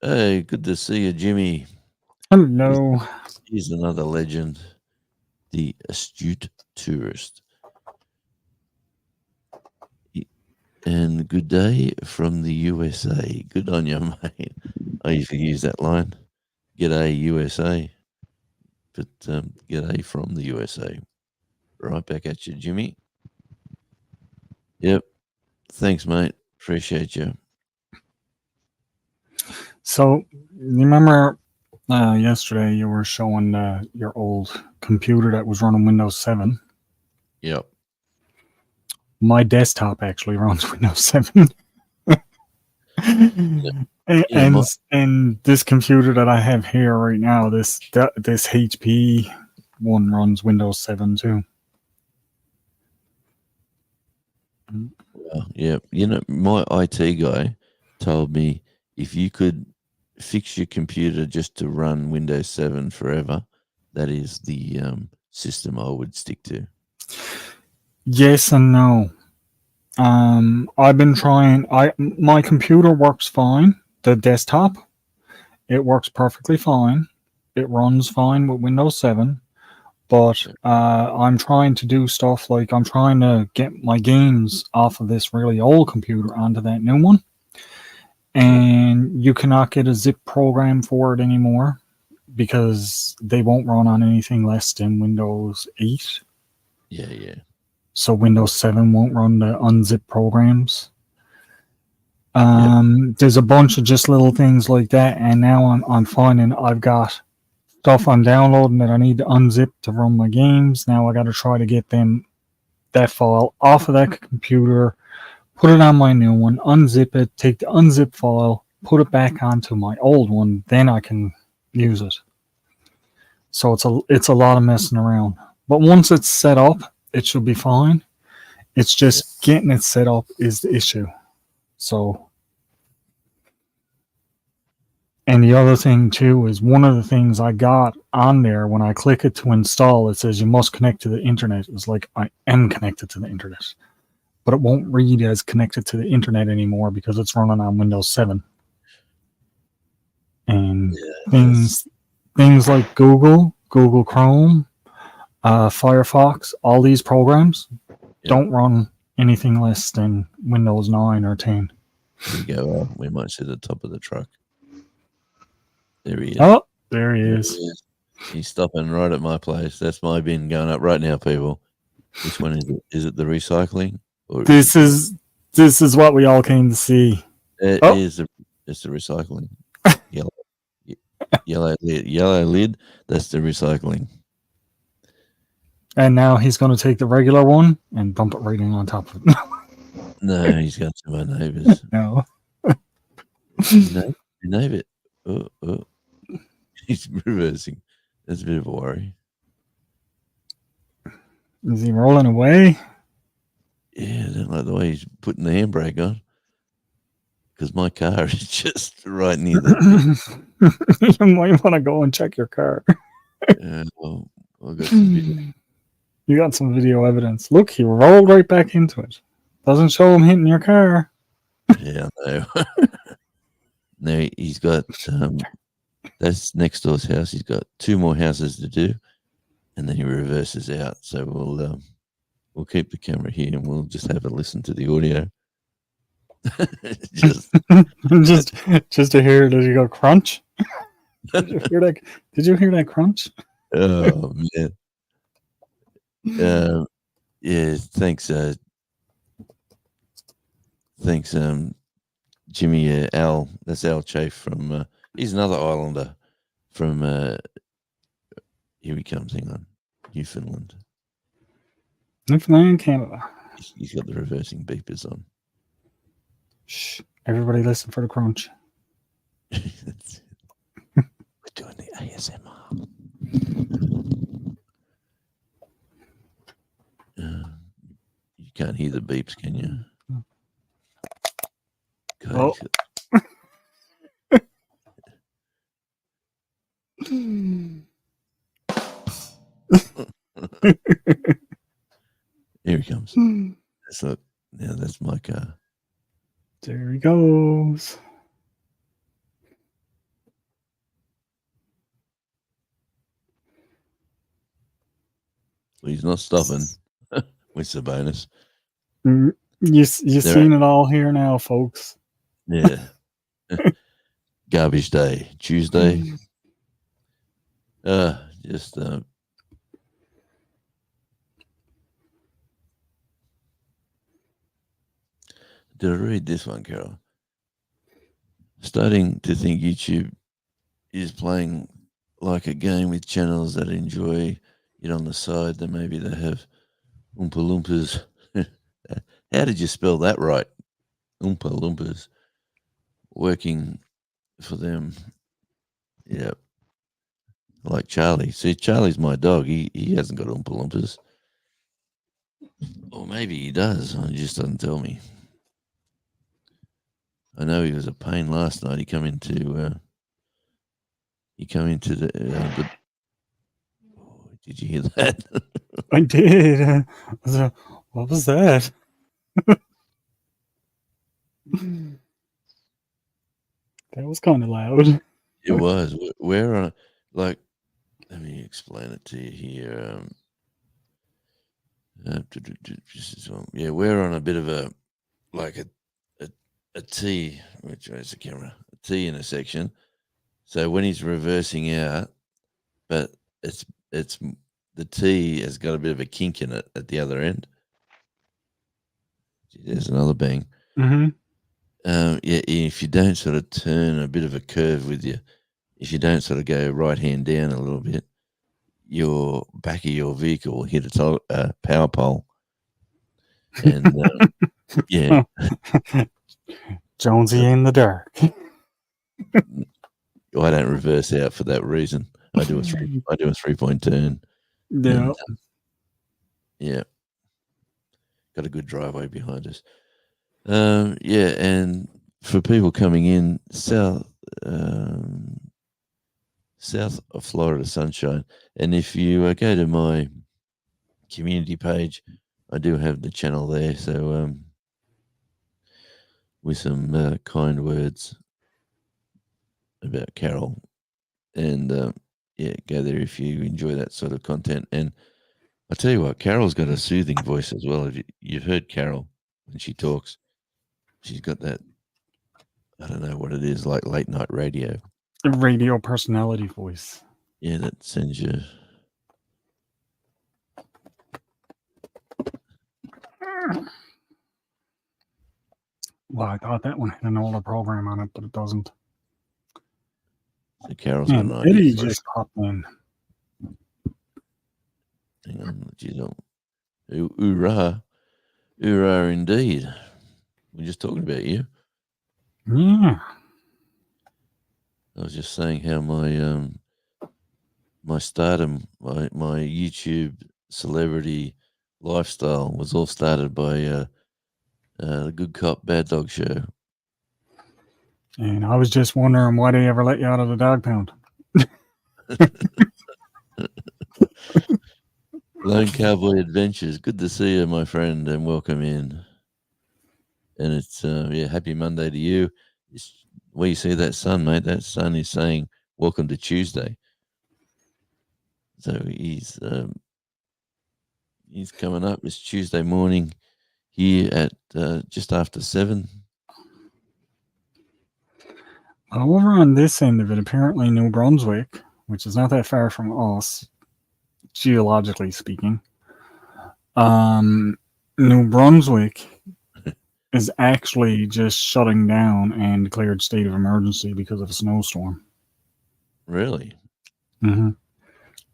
Hey, good to see you, Jimmy. Hello. He's another legend, the astute tourist. And good day from the USA. Good on you, mate. I used to use that line. G'day, USA. But g'day from the USA. Right back at you, Jimmy. Yep. Thanks, mate. Appreciate you. So, you remember yesterday you were showing your old computer that was running Windows 7? Yep. My desktop actually runs Windows 7. And this computer that I have here right now, this HP one runs Windows 7 too. Well, yeah. You know, my IT guy told me if you could fix your computer just to run Windows 7 forever, that is the system I would stick to. Yes and no. I've been trying. My computer works fine. The desktop, it works perfectly fine. It runs fine with Windows 7. But I'm trying to do stuff like I'm trying to get my games off of this really old computer onto that new one. And you cannot get a zip program for it anymore because they won't run on anything less than Windows 8. Yeah. So Windows 7 won't run the unzip programs. There's a bunch of just little things like that, and now I'm finding I've got stuff I'm downloading that I need to unzip to run my games. Now I got to try to get that file off of that computer, put it on my new one, unzip it, take the unzip file, put it back onto my old one, then I can use it. So it's a lot of messing around. But once it's set up, it should be fine. It's just getting it set up is the issue. So, and the other thing too is one of the things I got on there when I click it to install, it says you must connect to the internet. It's like I am connected to the internet, but it won't read as connected to the internet anymore because it's running on Windows 7. And things like Google Chrome, Firefox, all these programs don't run anything less than Windows 9 or 10. There you go. We might see the top of the truck. There he is. Oh, there he is. He's stopping right at my place. That's my bin going up right now, people. Which one is it? Is it the recycling? Or this is what we all came to see. It's the recycling. Yellow lid. That's the recycling. And now he's going to take the regular one and bump it right in on top of it. No, he's got to my neighbours. No. Your neighbour. Oh. He's reversing. That's a bit of a worry. Is he rolling away? Yeah, I don't like the way he's putting the handbrake on. Because my car is just right near the... You might want to go and check your car. Well, I've got some video. You got some video evidence. Look, he rolled right back into it. Doesn't show him hitting your car. Yeah, I know. No, he's got... that's next door's house. He's got 2 more houses to do. And then he reverses out. So we'll keep the camera here and we'll just have a listen to the audio. just to hear, does he go crunch? Did you hear that crunch? Oh man. Yeah, thanks. Thanks, Jimmy. Al. That's Al Chafe from. He's another Islander from. Here he comes. Hang on, Newfoundland. Newfoundland, Canada. He's got the reversing beepers on. Shh. Everybody listen for the crunch. We're doing the ASMR. You can't hear the beeps, can you? God, Here he comes. Look, now that's my car. There he goes. Well, he's not stopping. Which is a bonus. You've seen it all here now, folks. Yeah. Garbage day. Tuesday. Just did I read this one, Carol? Starting to think YouTube is playing like a game with channels that enjoy it on the side. Then maybe they have Oompa Loompas. How did you spell that right? Oompa Loompas working for them. Yeah. Like Charlie. See, Charlie's my dog. He hasn't got Oompa Loompas. Or maybe he does. He just doesn't tell me. I know he was a pain last night. He come into the. Oh, did you hear that? I did. What was that? That was kind of loud. It was. We're on. Like, let me explain it to you here. Yeah, we're on a bit of a T. Which is the camera? A T intersection. So when he's reversing out, but it's the T has got a bit of a kink in it at the other end. There's another bang. Mm-hmm. Yeah, if you don't sort of turn a bit of a curve with you, if you don't sort of go right hand down a little bit, your back of your vehicle will hit a power pole. And yeah, Jonesy in the dark. I don't reverse out for that reason. I do a 3-point turn. Yeah. And, yeah. Got a good driveway behind us. Yeah, and for people coming in south of Florida Sunshine, and if you go to my community page, I do have the channel there. So with some kind words about Carol, and yeah, go there if you enjoy that sort of content. And I tell you what, Carol's got a soothing voice as well. You've heard Carol when she talks. She's got that, I don't know what it is, like late night radio. A radio personality voice. Yeah, that sends you. Well, I thought that one had an older program on it, but it doesn't. So Carol's got an Eddie idea. just popped in. Hang on, you don't. Hoorah. Hoorah indeed. We're just talking about you. Yeah. I was just saying how my my stardom, my YouTube celebrity lifestyle was all started by the Good Cop, Bad Dog show. And I was just wondering why they ever let you out of the dog pound. Lone Cowboy Adventures. Good to see you, my friend, and welcome in. And it's yeah, happy Monday to you. Where you see that sun, mate? That sun is saying welcome to Tuesday. So he's coming up. It's Tuesday morning here at just after 7. Over on this end of it, apparently New Brunswick, which is not that far from us, geologically speaking, New Brunswick is actually just shutting down and declared state of emergency because of a snowstorm. Really? hmm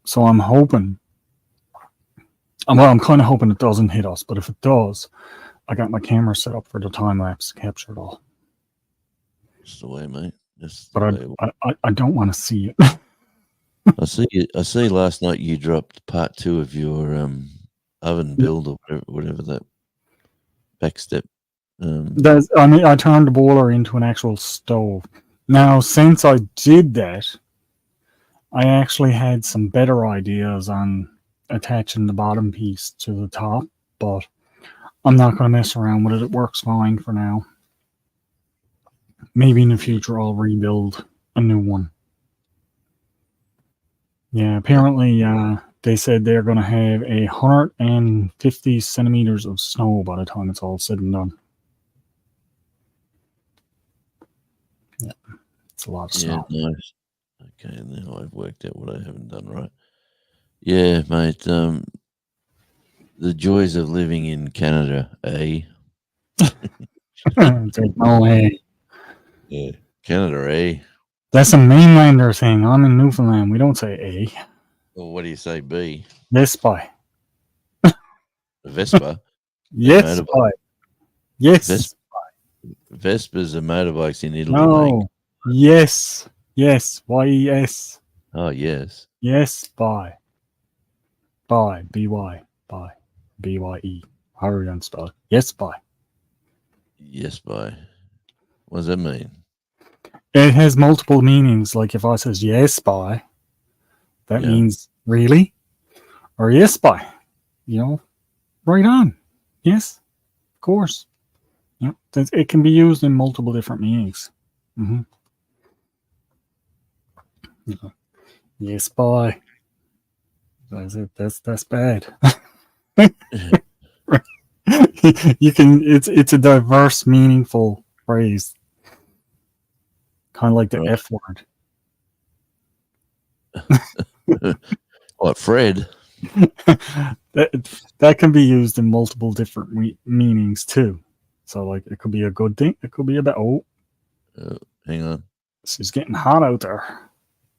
So I'm hoping, well, I'm kind of hoping it doesn't hit us, but if it does, I got my camera set up for the time lapse to capture it all. That's the way, mate. That's the But way. I don't want to see it. I see. Last night you dropped part 2 of your oven build or whatever that backstep. I turned the boiler into an actual stove. Now, since I did that, I actually had some better ideas on attaching the bottom piece to the top, but I'm not going to mess around with it. It works fine for now. Maybe in the future I'll rebuild a new one. Yeah, apparently they said they're going to have 150 centimeters of snow by the time it's all said and done. Yeah, it's a lot of Yeah, snow. nice. Okay, now I've worked out what I haven't done right. Yeah, mate. The joys of living in Canada, eh? It's like, no way. Yeah, Canada, eh? That's a mainlander thing. I'm in Newfoundland. We don't say A. Well, what do you say, B? Yes, bye. Vespa. They're Yes, motorbike. bye. Yes. Vespas are motorbikes in Italy, mate. No. Yes. Yes. Y-E-S. Oh, yes. Yes, bye. Bye. B-Y. Bye. B-Y-E. However you spell it. Yes, bye. Yes, bye. What does that mean? It has multiple meanings. Like if I says yes, bye, that Yeah. means really? Or yes, bye. You know, right on. Yes, of course. Yeah, it can be used in multiple different meanings. Mm-hmm. Yeah. Yes, bye. That's it. That's bad. You can. It's a diverse, meaningful phrase, kind of like the Right. F word. What, Fred? that can be used in multiple different meanings too. So like it could be a good thing. It could be about Hang on. It's getting hot out there.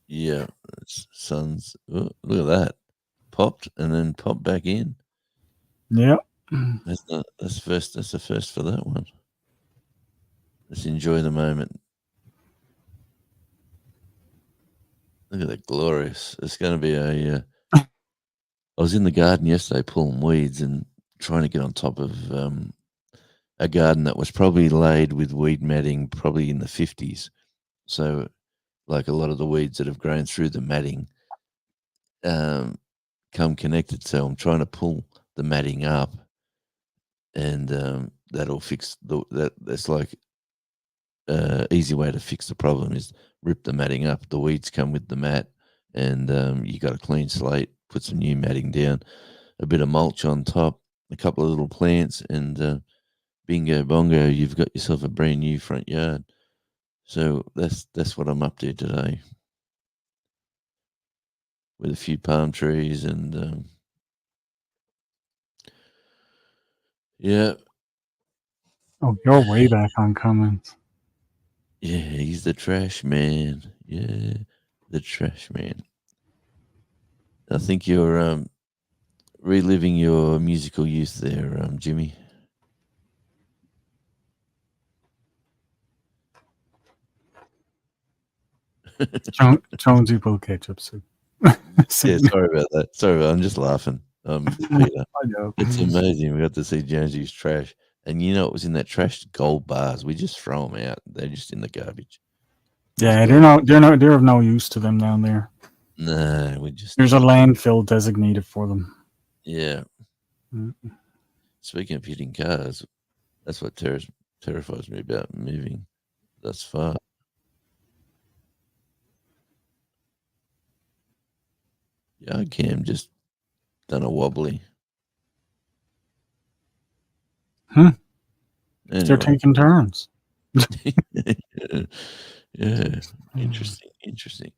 Yeah, sun's. Oh, look at that. Popped and then popped back in. Yeah. That's the first for that one. Let's enjoy the moment. Look at that, glorious. It's going to be a. I was in the garden yesterday pulling weeds and trying to get on top of a garden that was probably laid with weed matting, probably in the 50s. So, like a lot of the weeds that have grown through the matting come connected. So I'm trying to pull the matting up, and that'll fix that's like easy way to fix the problem is rip the matting up. The weeds come with the mat, and you got a clean slate. Put some new matting down, a bit of mulch on top, a couple of little plants, and bingo bongo, you've got yourself a brand new front yard. So that's what I'm up to today, with a few palm trees and yeah. Oh, you're way back on comments. Yeah, he's the trash man. Yeah, the trash man. I think you're reliving your musical youth there, Jimmy. Jonesy will ketchup soup. Yeah, sorry about that. Sorry, I'm just laughing. Peter, I know. it's amazing. We got to see Jonesy's trash, and you know it was in that trash, gold bars. We just throw them out. They're just in the garbage. Yeah, they're of no use to them down there. No, we just. There's a landfill designated for them. Yeah. Mm. Speaking of hitting cars, that's what terrifies me about moving thus far. Yeah, Cam just done a wobbly. They're Anyway. taking turns. Yeah, interesting.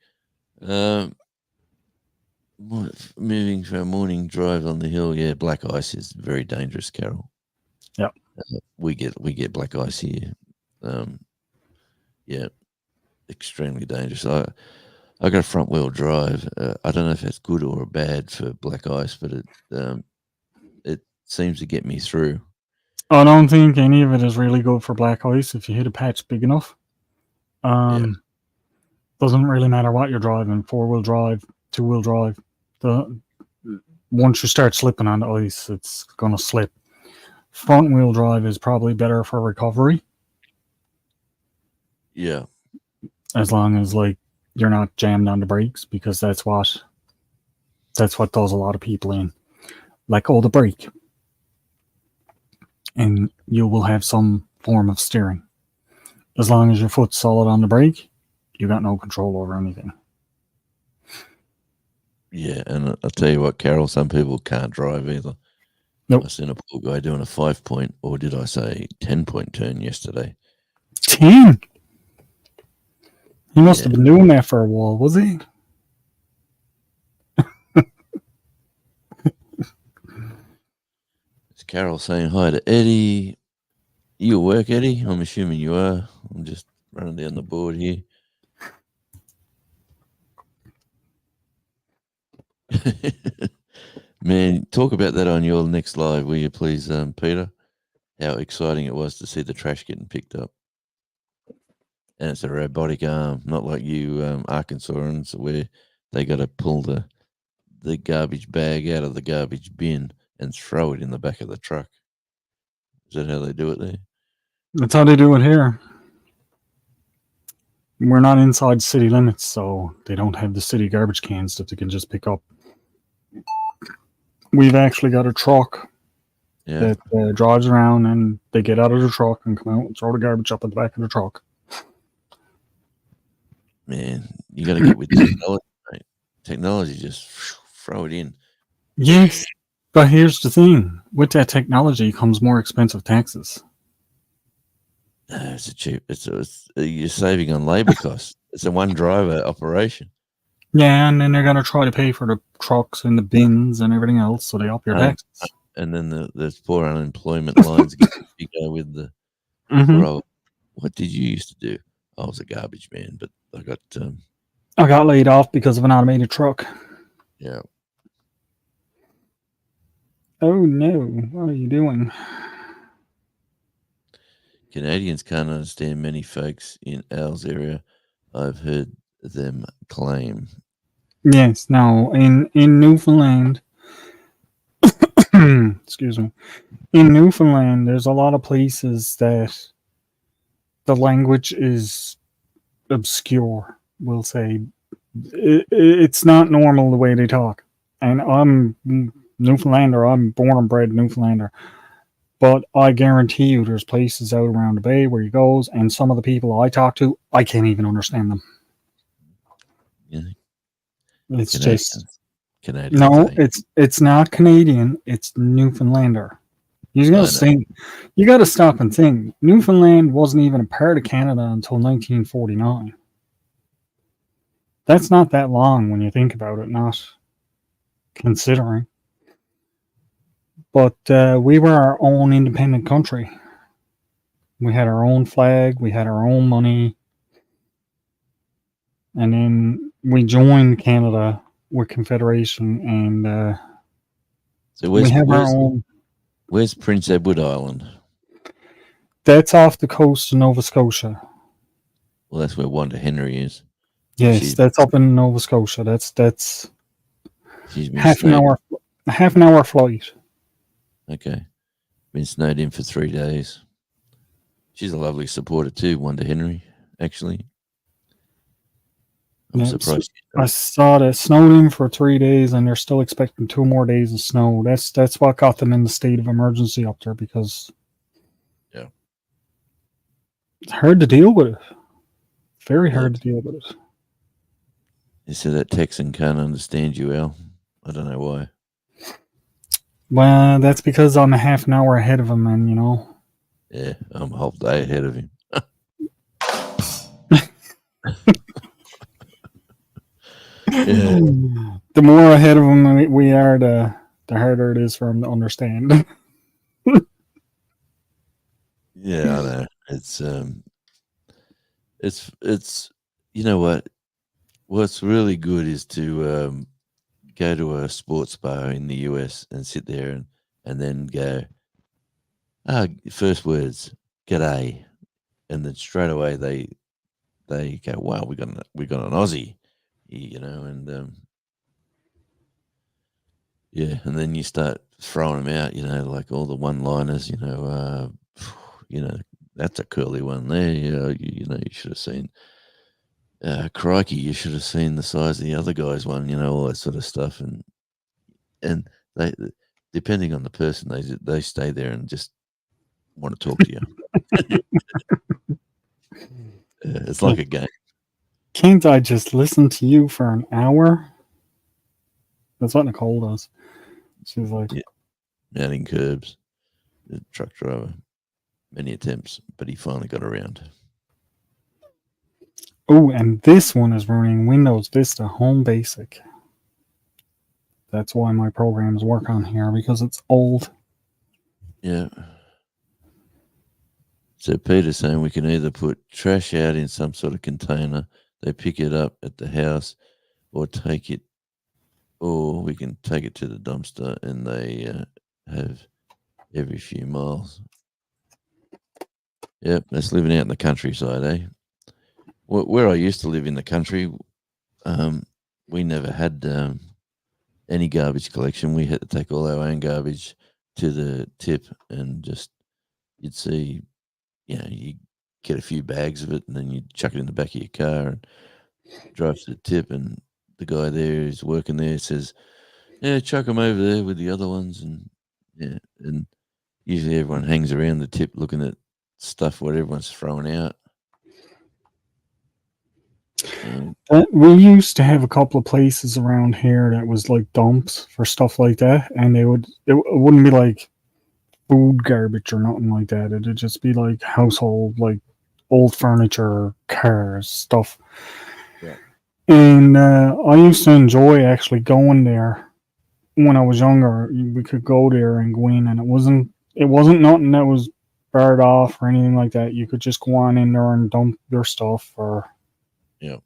moving for a morning drive on the hill, yeah, black ice is very dangerous, Carol. Yep. We get black ice here. Yeah, extremely dangerous. I got a front wheel drive. I don't know if that's good or bad for black ice, but it seems to get me through. I don't think any of it is really good for black ice if you hit a patch big enough. Doesn't really matter what you're driving, 4-wheel drive, 2-wheel drive. Once you start slipping on the ice, it's going to slip. Front wheel drive is probably better for recovery. Yeah. As long as like you're not jammed on the brakes, because that's what does a lot of people in. Let go of the brake, and you will have some form of steering. As long as your foot's solid on the brake, you got no control over anything. Yeah, and I'll tell you what, Carol, some people can't drive either. Nope. I seen a poor guy doing a 5-point, or did I say 10-point turn yesterday? 10? He must have been doing that for a while, was he? It's Carol saying hi to Eddie. You at work, Eddie? I'm assuming you are. I'm just running down the board here. Man, talk about that on your next live, will you please, Peter? How exciting it was to see the trash getting picked up. And it's a robotic arm, not like you Arkansasans where they got to pull the garbage bag out of the garbage bin and throw it in the back of the truck. Is that how they do it there? That's how they do it here. We're not inside city limits, so they don't have the city garbage cans that they can just pick up. We've actually got a truck that drives around, and they get out of the truck and come out and throw the garbage up at the back of the truck. Man, you got to get with technology, mate. Technology, just throw it in. Yes, but here's the thing. With that technology comes more expensive taxes. It's cheap. You're saving on labor costs. It's a one driver operation. Yeah, and then they're going to try to pay for the trucks and the bins and everything else, so they up your taxes. And then there's poor unemployment lines get bigger with the. What did you used to do? I was a garbage man, but I got laid off because of an automated truck. Yeah. Oh no! What are you doing? Canadians can't understand many folks in Al's area. I've heard them claim. Yes, no. In Newfoundland, excuse me. In Newfoundland, there's a lot of places that the language is obscure. We'll say it's not normal the way they talk. And I'm Newfoundlander. I'm born and bred Newfoundlander. But I guarantee you there's places out around the bay where you goes, and some of the people I talk to, I can't even understand them. Yeah. It's just Canadian. No, it's not Canadian. It's Newfoundlander. You got to stop and think. Newfoundland wasn't even a part of Canada until 1949. That's not that long when you think about it, not considering. But we were our own independent country. We had our own flag. We had our own money. And then we joined Canada with Confederation. And so we have our own. Where's Prince Edward Island? That's off the coast of Nova Scotia. Well, that's where Wanda Henry is. Yes, that's up in Nova Scotia. That's half an hour flight. Okay. Been snowed in for 3 days. She's a lovely supporter too, Wanda Henry, actually. I'm surprised. I saw that snowed in for 3 days, and they're still expecting 2 more days of snow. That's what got them in the state of emergency up there, because it's hard to deal with it. Very hard to deal with it. You said that Texan can't understand you, Al. I don't know why. Well, that's because I'm a half an hour ahead of him, and you know. Yeah, I'm a whole day ahead of him. The more ahead of them we are, the harder it is for them to understand. Yeah, I know. It's you know what? What's really good is to go to a sports bar in the US and sit there and then go, first words, g'day. And then straight away they go, wow, we got an Aussie, and yeah, and then you start throwing them out, like all the one-liners, you know, that's a curly one there. You should have seen. Crikey, you should have seen the size of the other guy's one. All that sort of stuff, and they, depending on the person, they stay there and just want to talk to you. It's like a game. Can't I just listen to you for an hour? That's what Nicole does. She's like, Yeah. Mounting curbs, the truck driver, many attempts, but he finally got around. oh, and this one is running Windows Vista Home Basic. That's why my programs work on here, because it's old. Yeah. So Peter's saying we can either put trash out in some sort of container, they pick it up at the house, or we can take it to the dumpster, and they have every few miles. Yep, that's living out in the countryside, eh? Where I used to live in the country, we never had any garbage collection. We had to take all our own garbage to the tip, and just you'd see, you get a few bags of it, and then you chuck it in the back of your car and drive to the tip, and the guy there who's working there says, "Yeah, chuck them over there with the other ones," and and usually everyone hangs around the tip looking at stuff what everyone's throwing out. And We used to have a couple of places around here that was like dumps for stuff like that, and it wouldn't be like food garbage or nothing like that. It'd just be like household, like old furniture, cars, stuff. yeah, And I used to enjoy actually going there when I was younger. We could go there and go in, and it wasn't nothing that was barred off or anything like that. You could just go on in there and dump your stuff. yeah.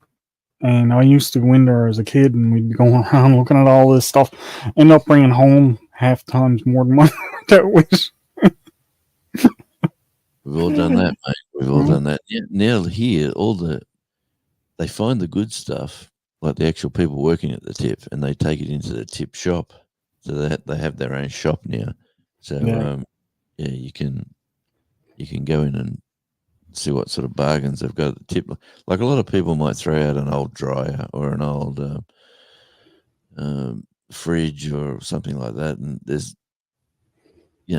And I used to go in there as a kid, and we'd be going around looking at all this stuff. End up bringing home half times more than what that was. We've all done that, mate. We've all done that. Yeah, now here, they find the good stuff, like the actual people working at the tip, and they take it into the tip shop. So they have their own shop now. So Yeah. you can go in and see what sort of bargains they've got at the tip. Like a lot of people might throw out an old dryer or an old fridge or something like that, and there's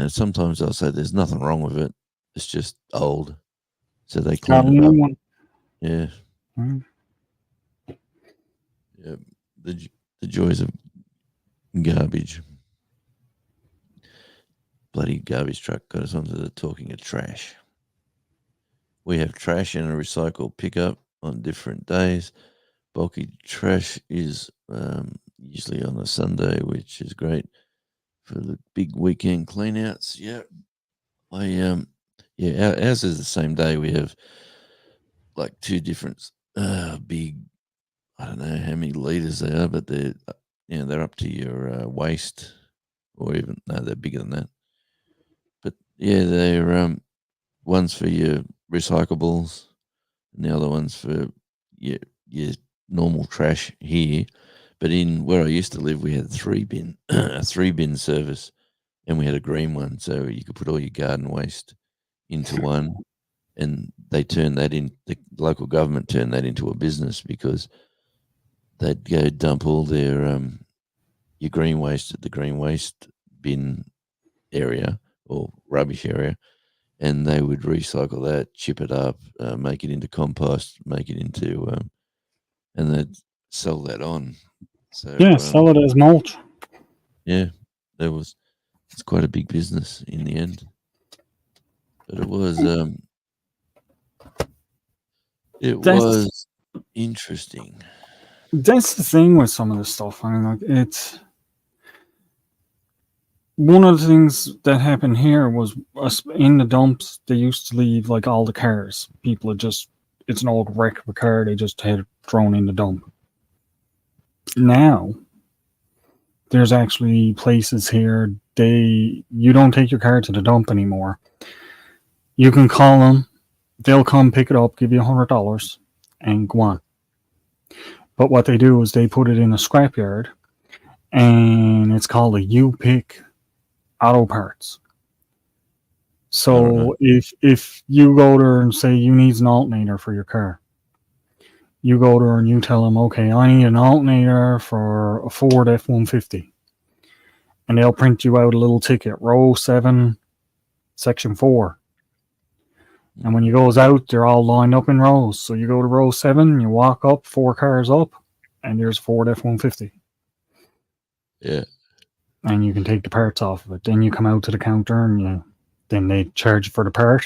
sometimes they'll say there's nothing wrong with it. It's just old, so they clean it up. One. Yeah. Mm. Yeah, the joys of garbage. Bloody garbage truck got us onto the talking of trash. We have trash and a recycle pickup on different days. Bulky trash is usually on a Sunday, which is great for the big weekend cleanouts. Yeah, ours is the same day. We have like two different big. I don't know how many liters they are, but they're up to your waist, or even no, they're bigger than that. But yeah, they're one's for your recyclables, and the other one's for your normal trash here. But in where I used to live, we had a 3 bin service, and we had a green one, so you could put all your garden waste into one, and they turned that in. The local government turned that into a business, because they'd go dump all their your green waste at the green waste bin area or rubbish area, and they would recycle that, chip it up, make it into compost, make it into, and they'd sell that on. So Yeah, sell it as mulch. yeah, it's quite a big business in the end, but it was That's interesting. That's the thing with some of this stuff. I mean, like, it's one of the things that happened here was in the dumps. They used to leave like all the cars. People had just, it's an old wreck of a car. They just had thrown in the dump. Now there's actually places here. You don't take your car to the dump anymore. You can call them. They'll come pick it up, give you $100, and go on. But what they do is they put it in a scrapyard, and it's called a U-Pick Auto Parts. So if you go there and say you need an alternator for your car, you go there and you tell them, okay, I need an alternator for a Ford F-150. And they'll print you out a little ticket, row 7, section 4. And when you goes out, they're all lined up in rows. So you go to row 7, you walk up 4 cars up, and there's a Ford F-150. Yeah. And you can take the parts off of it. Then you come out to the counter, and then they charge you for the part,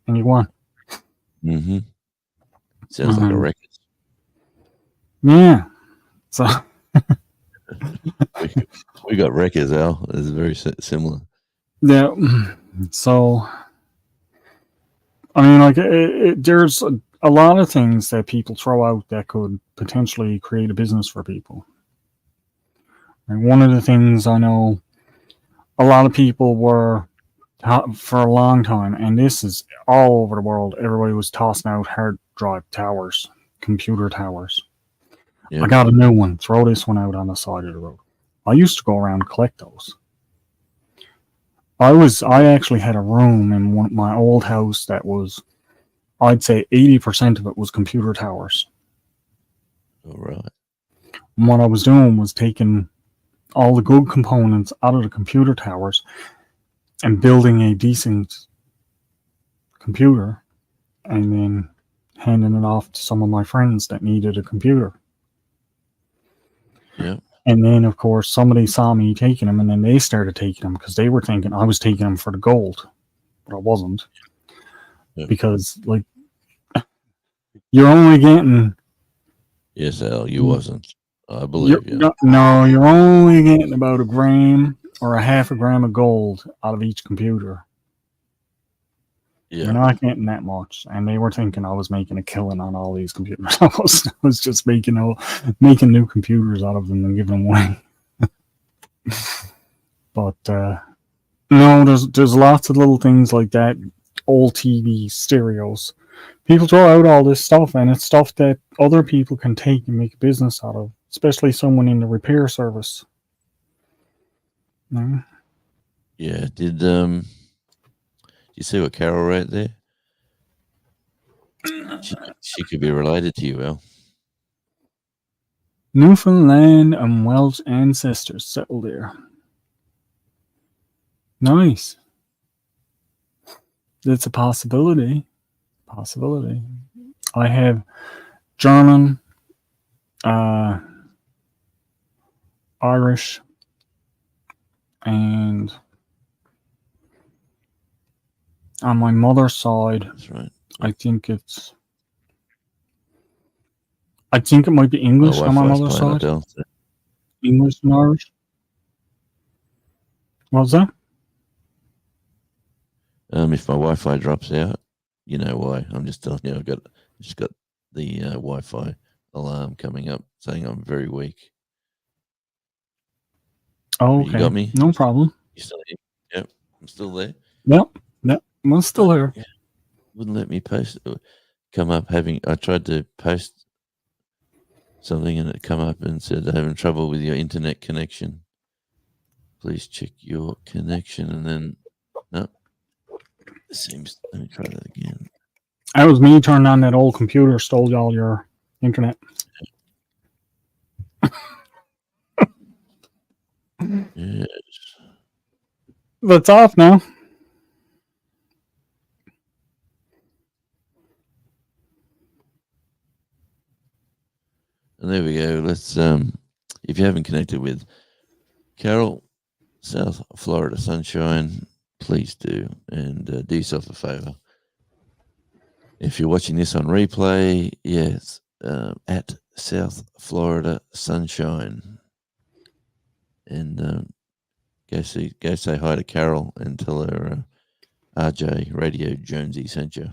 and you go on. Mm-hmm. Sounds like a record. Yeah. So we got records, Al. It's very similar. Yeah. So, I mean, like, there's a lot of things that people throw out that could potentially create a business for people. And one of the things I know a lot of people were, for a long time, and this is all over the world, everybody was tossing out hard drive towers, computer towers. Yep. I got a new one. Throw this one out on the side of the road. I used to go around and collect those. I actually had a room in my old house that was, I'd say 80% of it was computer towers. All right. And what I was doing was taking all the good components out of the computer towers and building a decent computer and then handing it off to some of my friends that needed a computer. Yeah. And then, of course, somebody saw me taking them, and then they started taking them because they were thinking I was taking them for the gold, but I wasn't. Yeah. Because, like, you're only getting... Yes, Al, you wasn't. I believe you. No, you're only getting about 1 gram or a half a gram of gold out of each computer. Yeah. You're not getting that much. And they were thinking I was making a killing on all these computers. I was just making new computers out of them and giving them away. But no, there's lots of little things like that. Old TV stereos. People throw out all this stuff, and it's stuff that other people can take and make a business out of, especially someone in the repair service. No? Yeah. Did you see what Carol wrote there? She could be related to you, Al. Newfoundland and Welsh ancestors settled there. Nice. It's a possibility. I have German, Irish, and on my mother's side, that's right. I think it might be English on my mother's side. English and Irish. What's that? If my Wi-Fi drops out, you know why. I'm just telling you, I've just got the Wi-Fi alarm coming up saying I'm very weak. Oh, okay. You got me? No problem. You still here? Yep, I'm still there. Yep, I'm still here. Yeah. Wouldn't let me post. Come up I tried to post something and it come up and said having trouble with your internet connection. Please check your connection, and then no. Let me try that again. That was me turning on that old computer, stole all your internet. Yes. That's off now. And there we go. Let's if you haven't connected with Carol, South Florida Sunshine, please do, and do yourself a favor. If you're watching this on replay, yes, at South Florida Sunshine. And go say hi to Carol and tell her RJ Radio Jonesy sent you.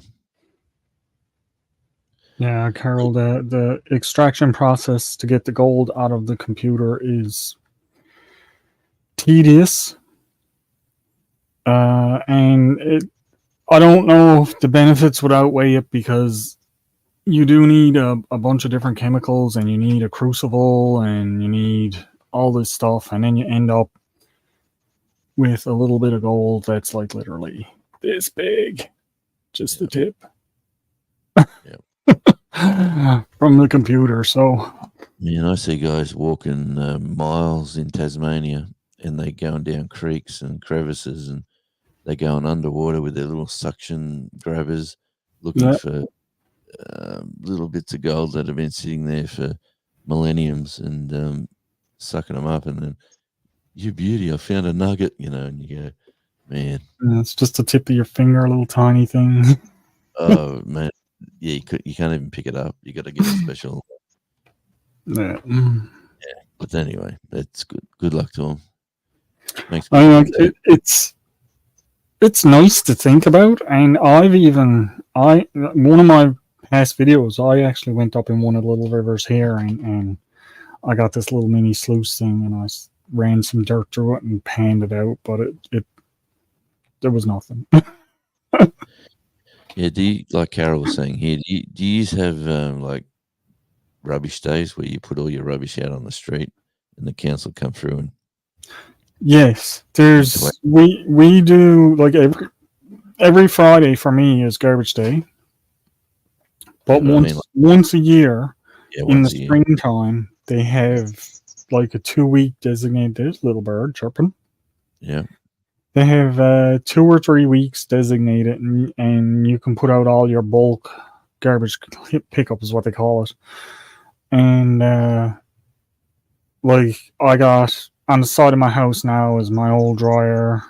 Yeah, Carol, the extraction process to get the gold out of the computer is tedious. And I don't know if the benefits would outweigh it, because you do need a bunch of different chemicals, and you need a crucible, and you need all this stuff, and then you end up with a little bit of gold that's like literally this big, just the tip. From the computer. So Man, I see guys walking miles in Tasmania, and they going down creeks and crevices, and they're going underwater with their little suction grabbers, looking yeah, for little bits of gold that have been sitting there for millenniums, and sucking them up. And then, you beauty, I found a nugget, and you go, man, it's just the tip of your finger, a little tiny thing. oh man, yeah, you can't even pick it up. You got to get a special. Yeah. But anyway, that's good. Good luck to them. Makes I me mean, it's nice to think about, and one of my past videos, I actually went up in one of the little rivers here, and I got this little mini sluice thing, and I ran some dirt through it and panned it out, but it there was nothing. Yeah, like Carol was saying here, do you have like rubbish days where you put all your rubbish out on the street and the council come through and Yes, we do, like, every Friday for me is garbage day, but I mean, once a year in the once a year. springtime they have like a 2-week designated. There's little bird chirping. Yeah. They have 2 or 3 weeks designated, and you can put out all your bulk garbage pickup, is what they call it. And like, I got on the side of my house now is my old dryer,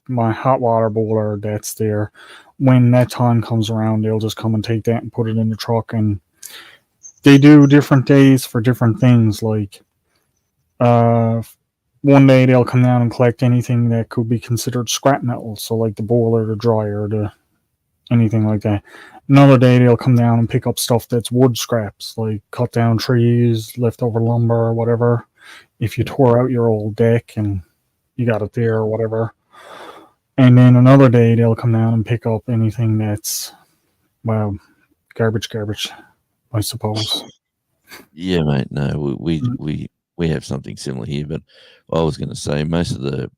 my hot water boiler that's there. When that time comes around, they'll just come and take that and put it in the truck. And they do different days for different things. Like, one day they'll come down and collect anything that could be considered scrap metal, so like the boiler, the dryer, anything like that. Another day they'll come down and pick up stuff that's wood scraps, like cut down trees, leftover lumber, or whatever. If you tore out your old deck and you got it there or whatever. And then another day they'll come down and pick up anything that's, well, garbage, I suppose. Yeah, mate. No, we have something similar here, but I was going to say most of the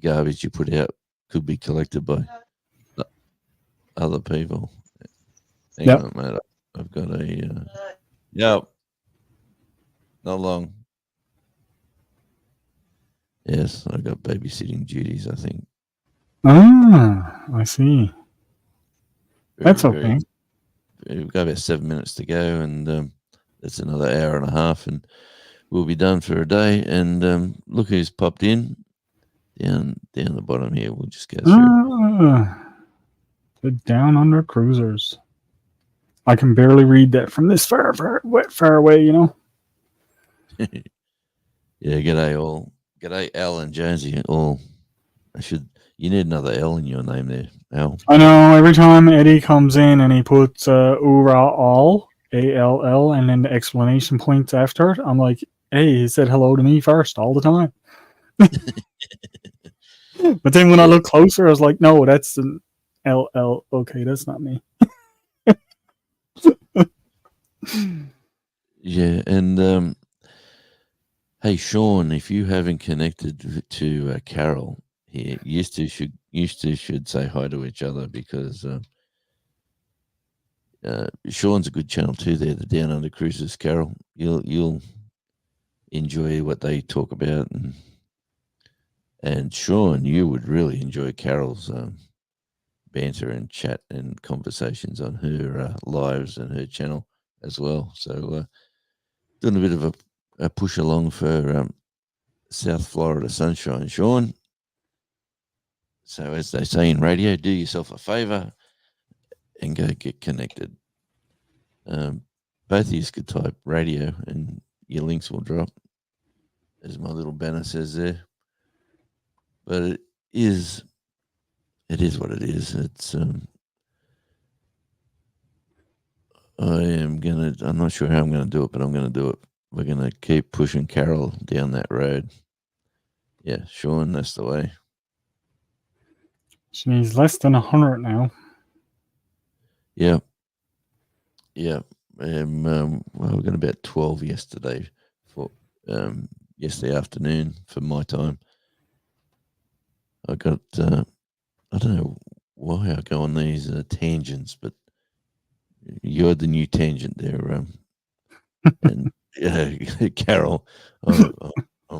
garbage you put out could be collected by other people. Hang on, mate. I've got a. Yep. Not long. Yes, I've got babysitting duties, I think. Ah, I see. That's okay. We've got about 7 minutes to go, and that's another hour and a half, and we'll be done for a day. And look who's popped in down the bottom here. We'll just go through. The Down Under Cruisers. I can barely read that from this far away, Yeah, g'day all. G'day Al and Jonesy. All. You need another L in your name there, Al. I know, every time Eddie comes in and he puts Ura all, ALL, and then the exclamation points after it, I'm like, hey, he said hello to me first all the time. But then when I look closer, I was like, no, that's an LL. Okay, that's not me. Yeah, and hey Sean, if you haven't connected to Carol here, you should say hi to each other, because Sean's a good channel too. There, the Down Under Cruisers. Carol, you'll enjoy what they talk about, and Sean, you would really enjoy Carol's banter and chat and conversations on her lives and her channel as well. So doing a bit of a push along for South Florida Sunshine, Sean. So as they say in radio, do yourself a favor and go get connected. But both of you could type radio and your links will drop, as my little banner says there. But it is what it is. It's I'm not sure how I'm gonna do it, but I'm gonna do it. We're gonna keep pushing Carol down that road. Yeah, Sean, that's the way. She's less than 100 now. Yeah. Yeah. Well, we got about 12 yesterday for yesterday afternoon for my time. I got I don't know why I go on these tangents, but you're the new tangent there, and Carol. I'm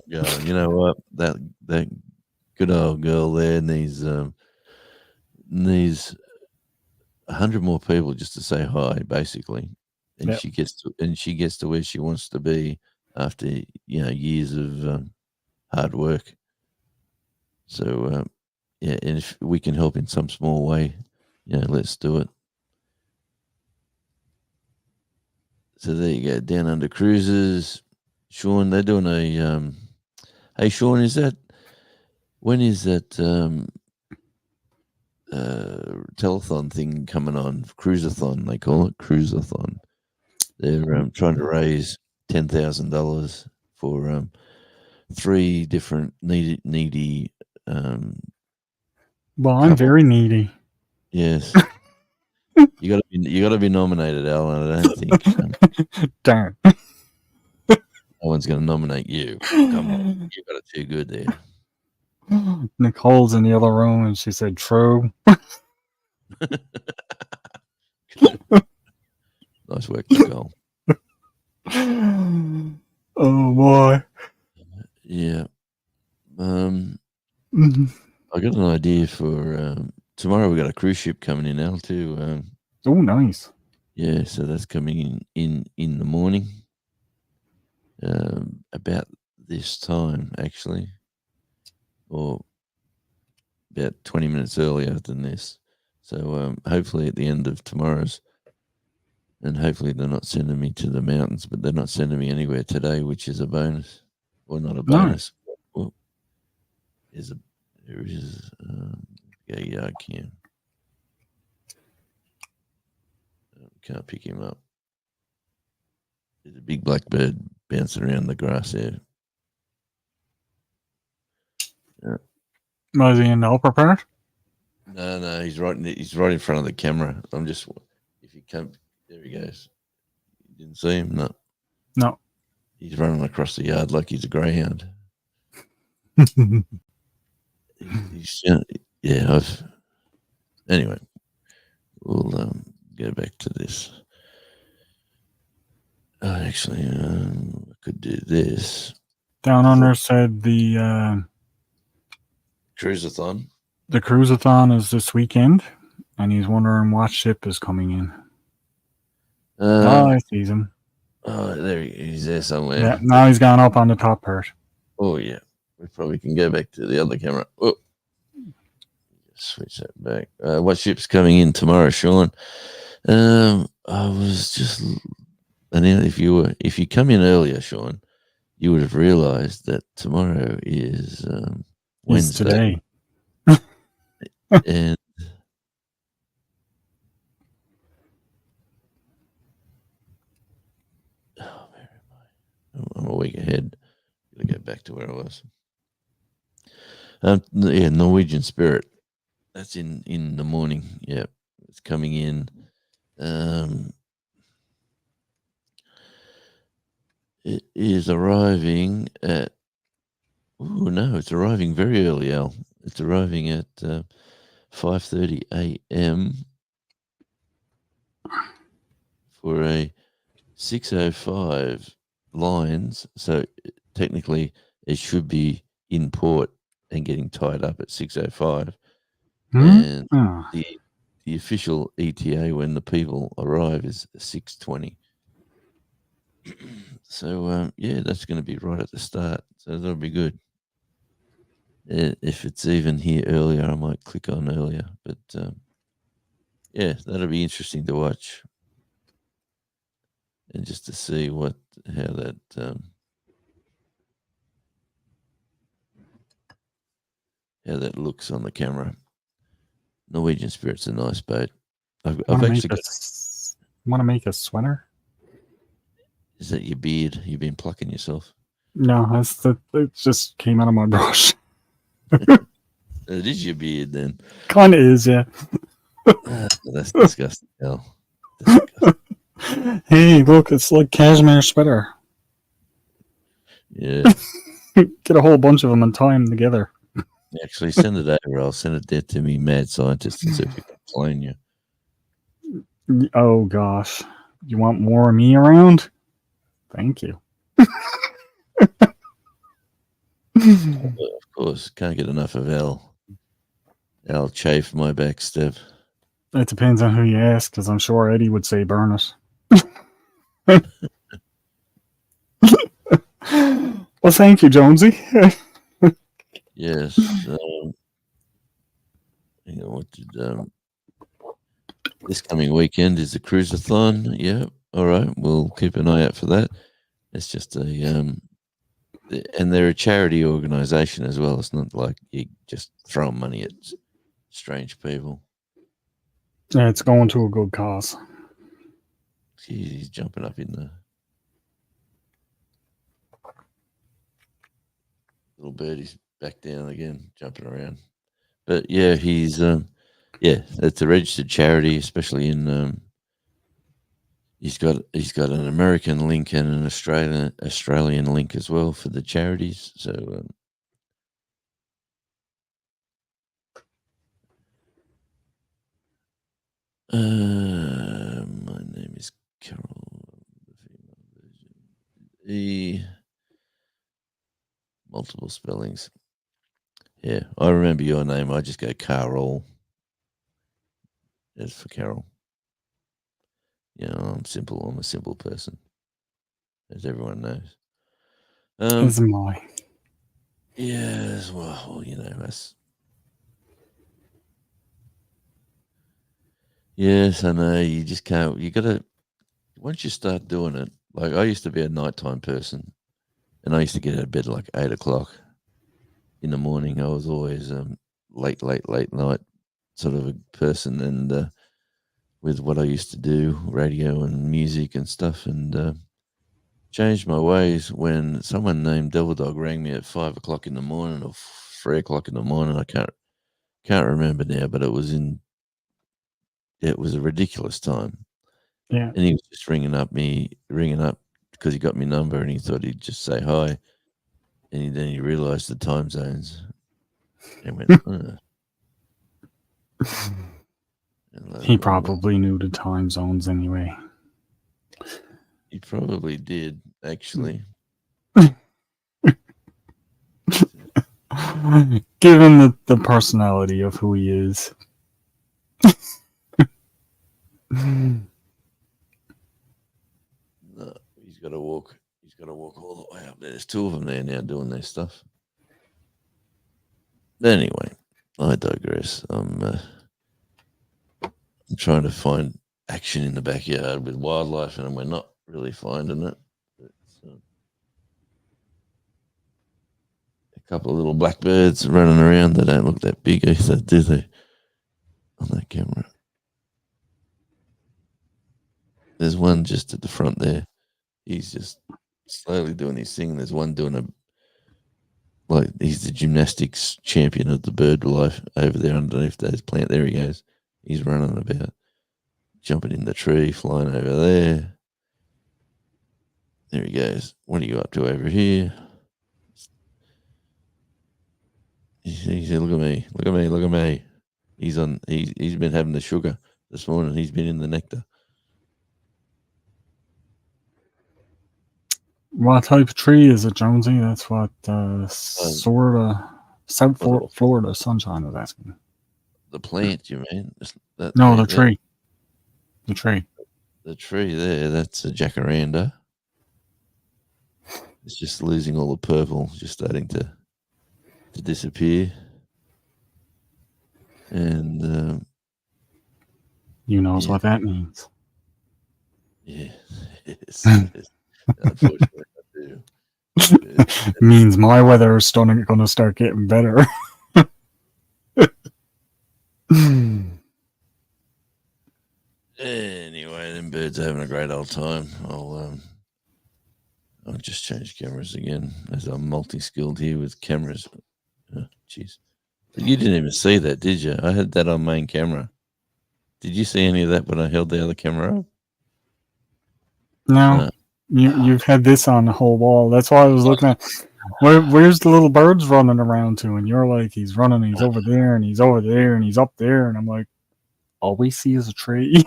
going. You know what? That good old girl there needs 100 more people just to say hi, basically, and Yep. she gets to where she wants to be after years of hard work. So yeah, and if we can help in some small way, let's do it. So there you go, Down Under Cruises, Sean. They're doing a. Hey, Sean, when is that telethon thing coming on? Cruisathon, they call it Cruisathon. They're trying to raise $10,000 for 3 different needy. Well, I'm very needy. Yes. You gotta be nominated, Alan. I don't think Darn. no one's gonna nominate you. Come on, you got it too good there. Nicole's in the other room, and she said, "True." Nice work, Nicole. Oh boy. Yeah. I got an idea for tomorrow. We got a cruise ship coming in, Al, too. Oh, nice. Yeah, so that's coming in the morning. About this time, actually, or about 20 minutes earlier than this. So hopefully at the end of tomorrow's, and hopefully they're not sending me to the mountains, but they're not sending me anywhere today, which is a bonus. Well, not a bonus. Well, there is yard cam. Can't pick him up. There's a big black bird bouncing around the grass there. Yeah. Was he in the upper part? No, he's right in front of the camera. If you come, there he goes. You didn't see him? No. He's running across the yard like he's a greyhound. Anyway, we'll go back to this. Actually, I could do this. Down Under said the Cruisathon. The Cruisathon is this weekend, and he's wondering what ship is coming in. I see him. Oh, he's there somewhere. Yeah, now he's gone up on the top part. Oh, yeah. We probably can go back to the other camera. Oh, switch that back. What ship's coming in tomorrow, Sean? I was just, and if you come in earlier, Sean, you would have realised that tomorrow is Wednesday. Today. And where am I? I'm a week ahead. Gotta go back to where I was. Yeah, Norwegian Spirit. That's in the morning. Yeah, it's coming in. It is arriving at. Oh no, it's arriving very early, Al. It's arriving at 5:30 a.m. for a 6:05 lines. So technically, it should be in port and getting tied up at 6:05. And the official ETA when the people arrive is 6:20. So yeah, that's going to be right at the start. So that'll be good. If it's even here earlier, I might click on earlier. But yeah, that'll be interesting to watch. and just to see how that looks on the camera. Norwegian Spirit's a nice boat. I've actually got. Want to make a sweater? Is that your beard? You've been plucking yourself. No, it just came out of my brush. It is your beard then. Kind of is, yeah. That's disgusting. Hell. Disgusting. Hey, look, it's like cashmere sweater. Yeah. Get a whole bunch of them and tie them together. Actually, send it over. I'll send it there to me, mad scientist, and see if we can clone you. Oh gosh, you want more of me around? Thank you. Of course, can't get enough of Al. Al chafe my backstep. It depends on who you ask, because I'm sure Eddie would say burn it. Well, thank you, Jonesy. Yes. Hang on, this coming weekend is the cruiseathon. Yeah. All right. We'll keep an eye out for that. It's just and they're a charity organization as well. It's not like you just throw money at strange people. Yeah, it's going to a good cause. He's jumping up in the little birdie's back down again, jumping around. But yeah, he's it's a registered charity, especially in he's got an American link and an Australian link as well for the charities. So my name is Carol, the female version. Multiple spellings. Yeah, I remember your name. I just go Carol. As for Carol. You know, I'm simple. I'm a simple person, as everyone knows. As am I. Yes, well, you know, that's. Yes, I know. You just can't. You gotta. Once you start doing it, like I used to be a nighttime person, and I used to get out of bed at like 8:00 in the morning. I was always late night sort of a person, and with what I used to do, radio and music and stuff, and changed my ways when someone named Devil Dog rang me at 5:00 in the morning or 3:00 in the morning. I can't remember now, but it was a ridiculous time. Yeah. And he was just ringing up because he got my number and he thought he'd just say hi. And then he realized the time zones and went, He probably knew the time zones anyway. He probably did, actually. Given the personality of who he is. No, he's got to walk all the way up there. There's two of them there now doing their stuff. But anyway, I digress. I'm trying to find action in the backyard with wildlife, and we're not really finding it. A couple of little blackbirds running around. They don't look that big, either, do they? On that camera. There's one just at the front there. He's just slowly doing his thing. There's one doing he's the gymnastics champion of the bird life over there underneath those plant. There he goes. He's running about, jumping in the tree, flying over there. There he goes. What are you up to over here? He said, look at me. He's been having the sugar this morning. He's been in the nectar. What type of tree is it, Jonesy? That's what South Florida Sunshine was asking. The plant, you mean? No, the tree. The tree. The tree there, that's a jacaranda. It's just losing all the purple, just starting to disappear. And you knows what that means. Yeah. Yes, yes. Unfortunately, I do. Means my weather is going to start getting better. Anyway, them birds are having a great old time. I'll just change cameras again as I'm multi-skilled here with cameras. Jeez. But you didn't even see that, did you? I had that on main camera. Did you see any of that when I held the other camera up? No, you've had this on the whole wall. That's why I was looking at where's the little birds running around to, and you're like, he's running, he's over there, and he's over there, and he's up there, and I'm like, all we see is a tree.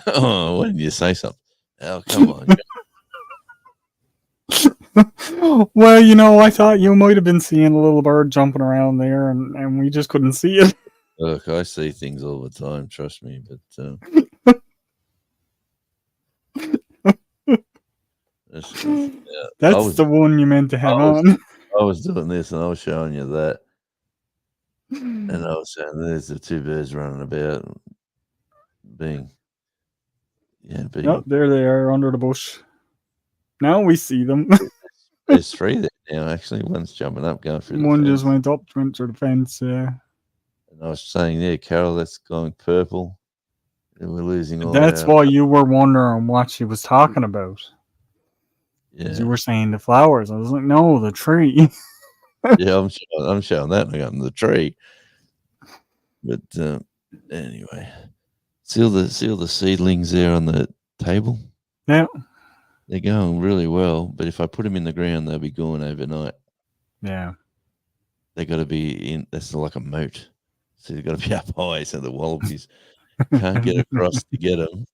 Oh, why didn't you say something? Oh, come on. Well, I thought you might have been seeing a little bird jumping around there, and we just couldn't see it. Look, I see things all the time, trust me, but that's the one you meant to have on. I was doing this and I was showing you that. And I was saying there's the two birds running about being Oh, there they are under the bush. Now we see them. There's three there now, actually. One's jumping up, going through the one fence. just went through the fence, yeah. And I was saying, yeah, Carol, that's going purple. And we're losing all That's why you were wondering what she was talking about. Yeah. You were saying the flowers. I was like, no, the tree. Yeah, I'm showing that and I got in the tree. But anyway, see all the seedlings there on the table? Yeah. They're going really well, but if I put them in the ground, they'll be gone overnight. Yeah. They got to be in. That's like a moat. So they've got to be up high so the wallabies can't get across to get them.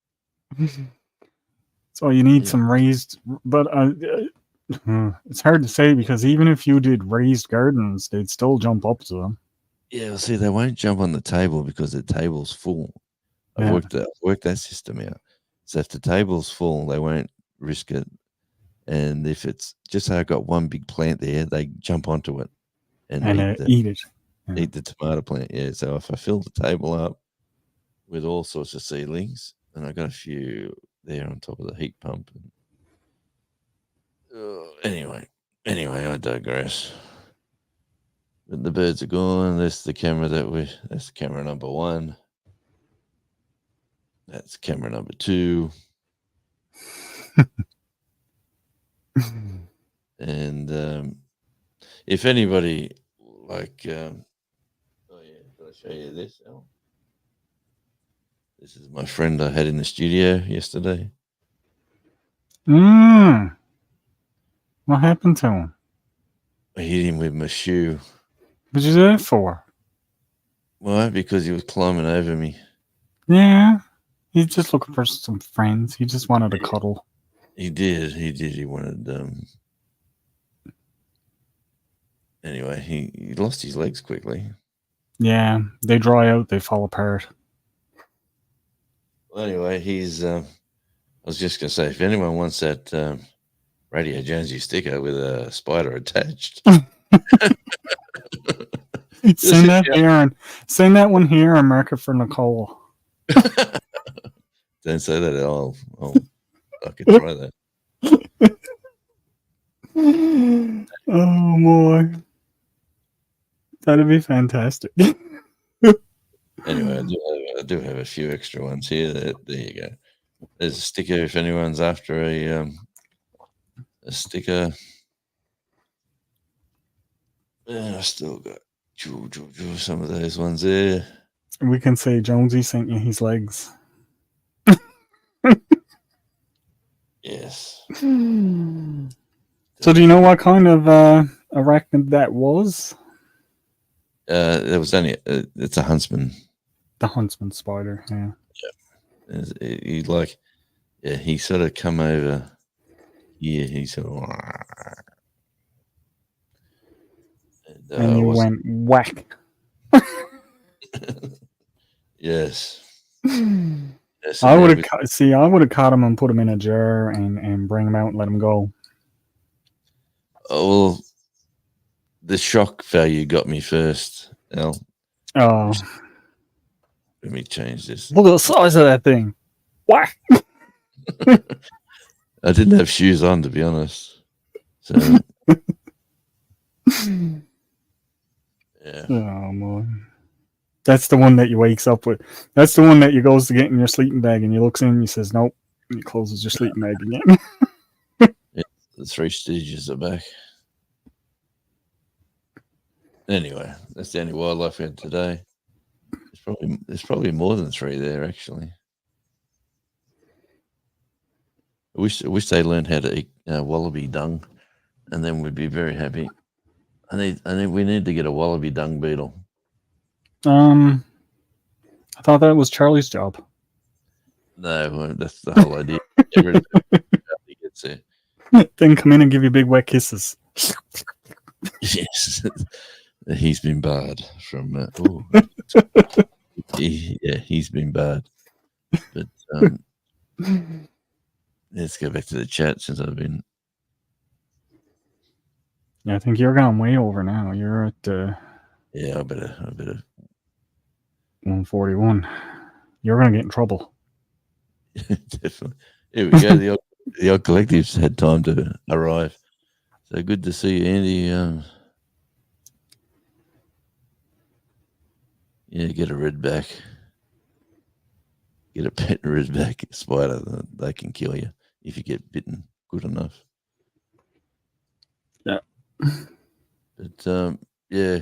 So you need some raised, but it's hard to say because even if you did raised gardens, they'd still jump up to them. Yeah, well, see, they won't jump on the table because the table's full. I've worked that system out. So if the table's full, they won't risk it. And if it's just so I got one big plant there, they jump onto it and eat it. Yeah. Eat the tomato plant. Yeah. So if I fill the table up with all sorts of seedlings, and I got a few there on top of the heat pump. Anyway, I digress. But the birds are gone. That's the camera that's camera number 1. That's camera number 2. And if anybody like, oh yeah, can I show you this, Al? This is my friend I had in the studio yesterday. What happened to him? I hit him with my shoe. What'd you do that for? Why? Because he was climbing over me. Yeah. He's just looking for some friends. He just wanted to cuddle. He did. He wanted, anyway, he lost his legs quickly. Yeah. They dry out. They fall apart. Well, anyway, he's, I was just going to say, if anyone wants that Radio Jonesy sticker with a spider attached. Send that one here and mark it for Nicole. Don't say that. I could try that. Oh boy, that'd be fantastic. Anyway, I do have a few extra ones here. There you go. There's a sticker if anyone's after a sticker. And I still got some of those ones there. We can say Jonesy sent you his legs. Yes. So do you know what kind of arachnid that was? There was only it's a huntsman. The huntsman spider, yeah. He sort of come over here. He sort of and you went whack. Yes. Yes, I would have caught him and put him in a jar and bring him out and let him go. Oh, well, the shock value got me first, Al. Oh. Let me change this. Look at the size of that thing. Whack. I didn't have shoes on, to be honest. So yeah, Oh man. That's the one that you wakes up with. That's the one that you goes to get in your sleeping bag and you looks in and you says nope. And he closes your sleeping bag again. the Three Stooges are back. Anyway, that's the only wildlife we had today. There's probably more than three there actually. I wish they learned how to eat wallaby dung, and then we'd be very happy. We need to get a wallaby dung beetle. I thought that was Charlie's job. No, well, that's the whole idea. Get rid of it before he gets there. Then come in and give you big wet kisses. Yes, he's been barred from. He's been barred. But let's go back to the chat since I've been. Yeah, I think you're going way over now. You're at Yeah, I better 141. You're gonna get in trouble. definitely. Here we go. The old collectives had time to arrive. So good to see you, Andy. Yeah, get a redback. Get a pet redback spider. They can kill you if you get bitten good enough. Yeah. But yeah.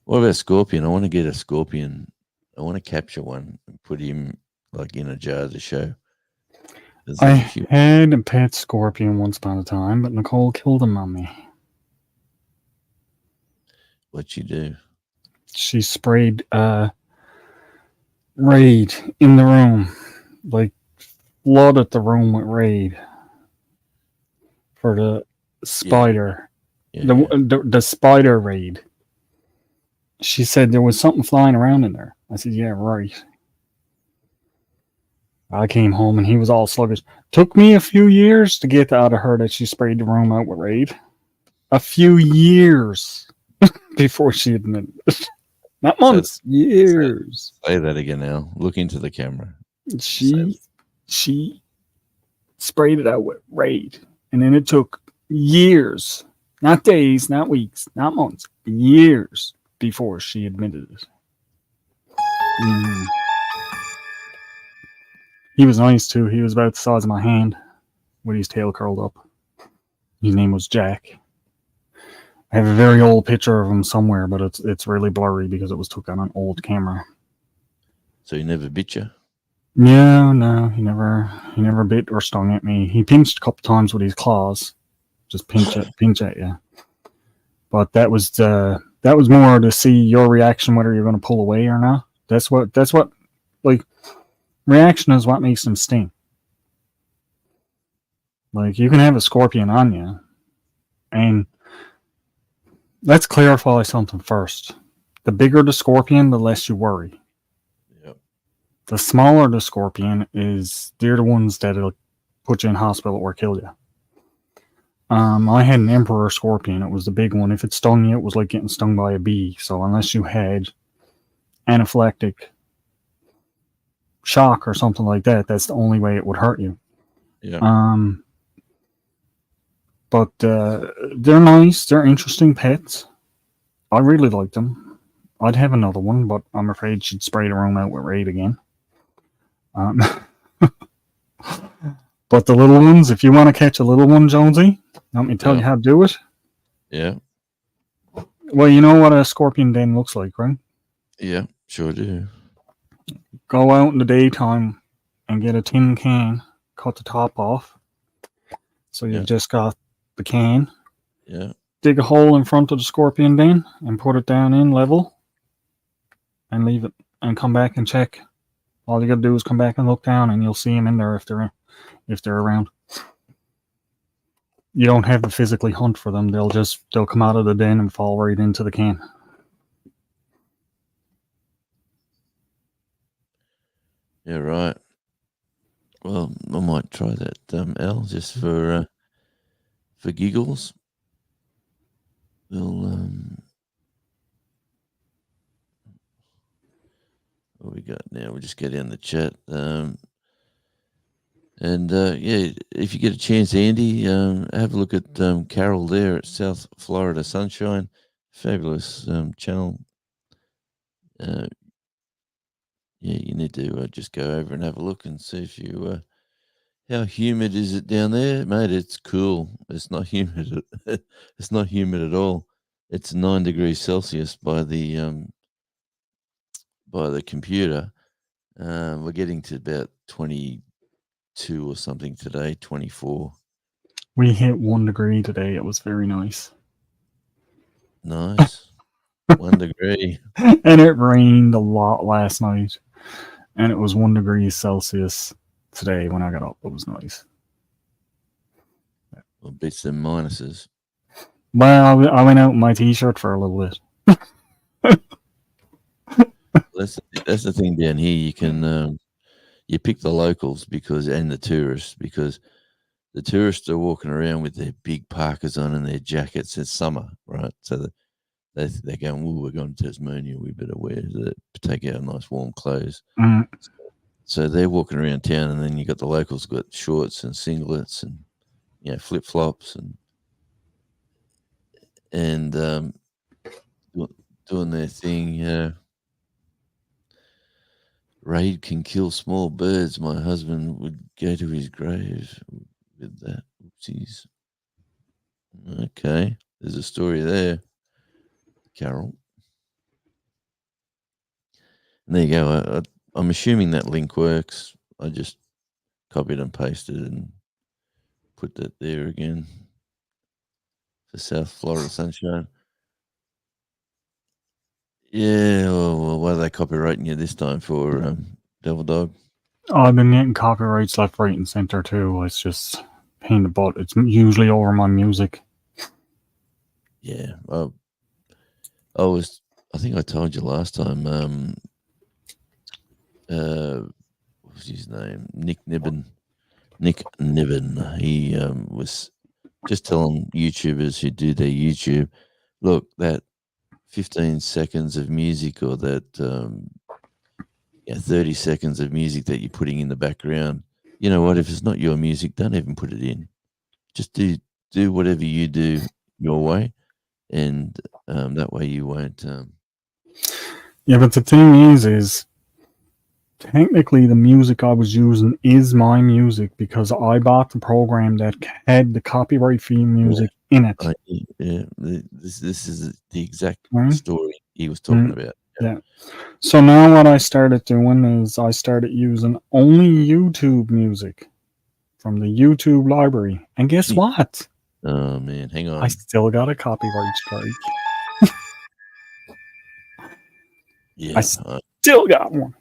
What about scorpion? I want to get a scorpion. I want to capture one and put him like in a jar to show. I had a pet scorpion once upon a time, but Nicole killed him on me. What'd you do? She sprayed Raid in the room, like flooded the room with Raid for the spider. Yeah. The spider Raid. She said there was something flying around in there. I said, yeah, right. I came home and he was all sluggish. Took me a few years to get out of her that she sprayed the room out with Raid. A few years before she admitted it. Not months, years. Say that again now. Look into the camera. She sprayed it out with Raid. And then it took years, not days, not weeks, not months, years before she admitted it. He was nice too. He was about the size of my hand with his tail curled up. His name was Jack. I have a very old picture of him somewhere, but it's really blurry because it was took on an old camera. So he never bit you? No, he never bit or stung at me. He pinched a couple times with his claws, just pinch at you. But that was more to see your reaction, whether you're going to pull away or not. That's what like reaction is what makes them sting. Like you can have a scorpion on you, and let's clarify something first. The bigger the scorpion, the less you worry. Yep. The smaller the scorpion is, they're the ones that'll put you in hospital or kill you. I had an emperor scorpion. It was the big one. If it stung you, it was like getting stung by a bee. So unless you had anaphylactic shock or something like that, that's the only way it would hurt you. Yeah. But they're nice. They're interesting pets. I really like them. I'd have another one, but I'm afraid she'd spray the room out with Raid again. But the little ones, if you want to catch a little one, Jonesy, let me tell you how to do it. Yeah. Well, you know what a scorpion den looks like, right? Yeah, sure do. Go out in the daytime and get a tin can, cut the top off. So you've just got the can. Yeah. Dig a hole in front of the scorpion den and put it down in level and leave it and come back and check. All you got to do is come back and look down and you'll see them in there if they're around. You don't have to physically hunt for them. They'll come out of the den and fall right into the can. Yeah, right. Well, I might try that, Al, just for giggles. We'll what we got now? We'll just get in the chat. And yeah, if you get a chance, Andy, have a look at Carol there at South Florida Sunshine. Fabulous channel. Uh, yeah, you need to just go over and have a look and see if you. How humid is it down there, mate? It's cool. It's not humid. It's not humid at all. It's 9 degrees Celsius by the computer. We're getting to about 22 or something today. 24. We hit 1 degree today. It was very nice. Nice. 1 degree. And it rained a lot last night. And it was 1 degree Celsius today when I got up. It was nice. Well, beats them minuses. Well, I went out in my t-shirt for a little bit. That's the thing down here. You can you pick the locals and the tourists because the tourists are walking around with their big parkas on and their jackets. It's summer, right? So they're going, "Oh, we're going to Tasmania. We better take our nice warm clothes." Mm. So they're walking around town, and then you got the locals got shorts and singlets and flip flops and doing their thing. Raid can kill small birds. My husband would go to his grave with that. Oopsies. Okay, there's a story there, Carol. And there you go. I'm assuming that link works. I just copied and pasted and put that there again for South Florida Sunshine. Yeah, well, why are they copywriting you this time for Devil Dog? I've been getting copyrights left, right, and center too. It's just pain in the butt. It's usually over my music. Yeah, I think I told you last time. What was his name? Nick Niven. He was just telling YouTubers who do their YouTube, look, that 15 seconds of music or that 30 seconds of music that you're putting in the background, you know what? If it's not your music, don't even put it in. Just do whatever you do your way, and that way you won't. Yeah, but the thing is technically the music I was using is my music because I bought the program that had the copyright free music in it. This is the exact Right? story he was talking about. Yeah. So now what I started doing is I started using only YouTube music from the YouTube library. And guess what? Oh man, hang on. I still got a copyright strike. Yeah. I still got one.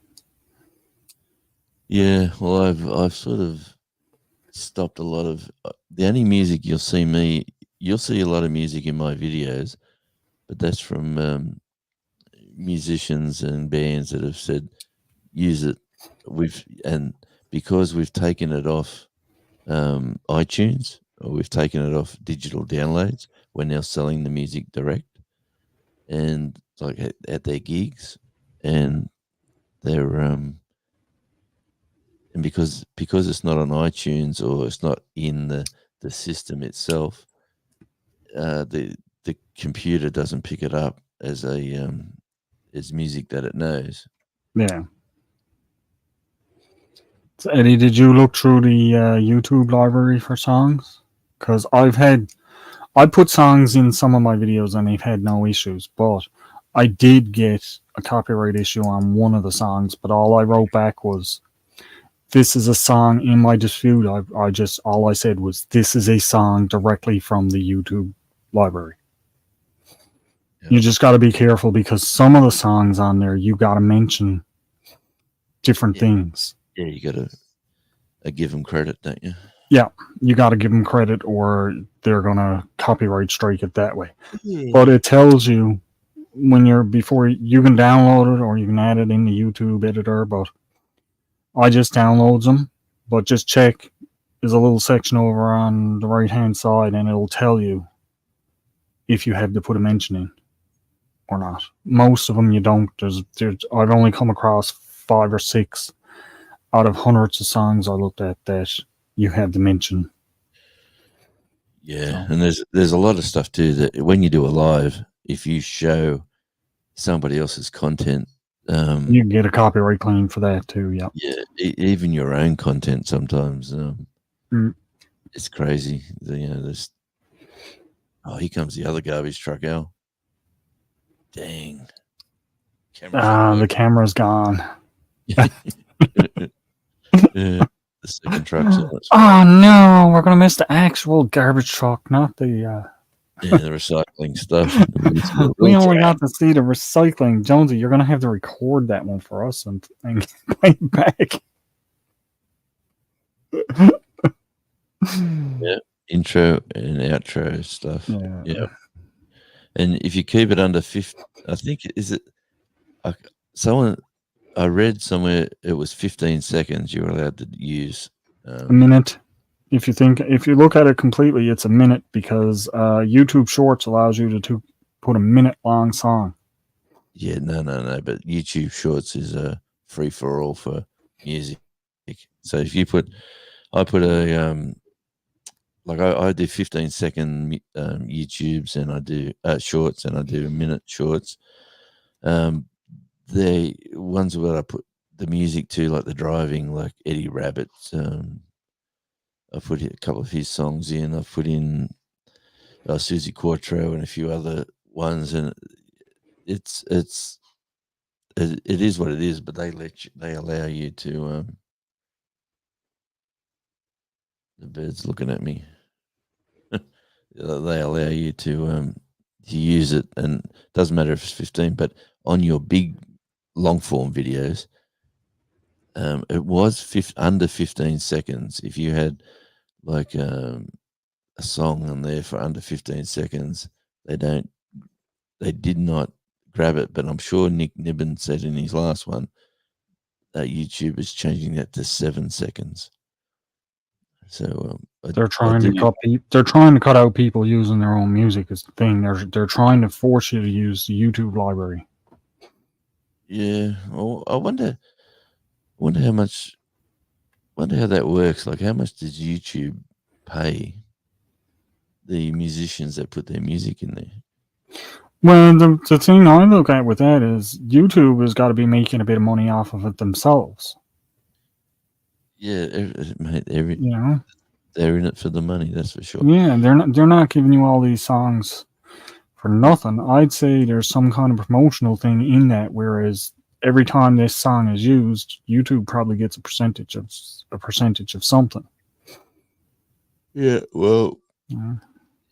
Yeah, well I've sort of stopped a lot of the only music you'll see a lot of music in my videos, but that's from musicians and bands that have said use it. Because we've taken it off iTunes, or we've taken it off digital downloads, we're now selling the music direct and like at their gigs, and they're and because it's not on iTunes or it's not in the system itself, the computer doesn't pick it up as as music that it knows. Yeah. So Eddie, did you look through the YouTube library for songs? Because I put songs in some of my videos and they've had no issues, but I did get a copyright issue on one of the songs, but all I wrote back was, this is a song in my dispute. All I said was, this is a song directly from the YouTube library. Yeah. You just got to be careful because some of the songs on there, you got to mention different things. Yeah, you got to give them credit, don't you? Yeah, you got to give them credit or they're going to copyright strike it that way. But it tells you before you can download it or you can add it in the YouTube editor, but I just downloads them. But just check, there's a little section over on the right hand side and it'll tell you if you have to put a mention in or not. Most of them you don't. I've only come across 5 or 6 out of hundreds of songs I looked at that you had to mention. Yeah, So. and there's a lot of stuff too that when you do a live, if you show somebody else's content, You can get a copyright claim for that too. Yeah. yeah, even your own content sometimes, Mm. it's crazy. There's here comes the other garbage truck, Al. Dang, camera's not The working. camera's gone. Yeah, the second truck's on its way. Oh no, we're gonna miss the actual garbage truck, not the. Yeah, the recycling stuff. We only got to see the recycling. Jonesy, you're gonna have to record that one for us and play it back. Yeah, intro and outro stuff. Yeah. And if you keep it under 50, I think I read somewhere it was 15 seconds you were allowed to use. A minute. If you look at it completely, it's a minute because YouTube Shorts allows you to put a minute long song. Yeah, no. But YouTube Shorts is a free for all for music. So if I put a I do 15-second YouTubes and I do shorts and I do minute shorts. The ones where I put the music to, like the driving, like Eddie Rabbit. I put a couple of his songs in. I've put in Susie Quattro and a few other ones, and it is what it is. But they allow you to. The bird's looking at me. They allow you to use it, and it doesn't matter if it's 15. But on your big long form videos, it was under 15 seconds. If you had like a song on there for under 15 seconds, they did not grab it. But I'm sure Nick Nibbin said in his last one that YouTube is changing that to 7 seconds. So they're trying to cut out people using their own music. Is the thing. They're trying to force you to use the YouTube library. Yeah, well, I wonder how much. Wonder how that works. Like, how much does YouTube pay the musicians that put their music in there? Well, the thing I look at with that is YouTube has got to be making a bit of money off of it themselves. Yeah, mate, they're in it for the money. That's for sure. Yeah, they're not giving you all these songs for nothing. I'd say there's some kind of promotional thing in that. Whereas every time this song is used, YouTube probably gets a percentage of something. Yeah, well, Yeah.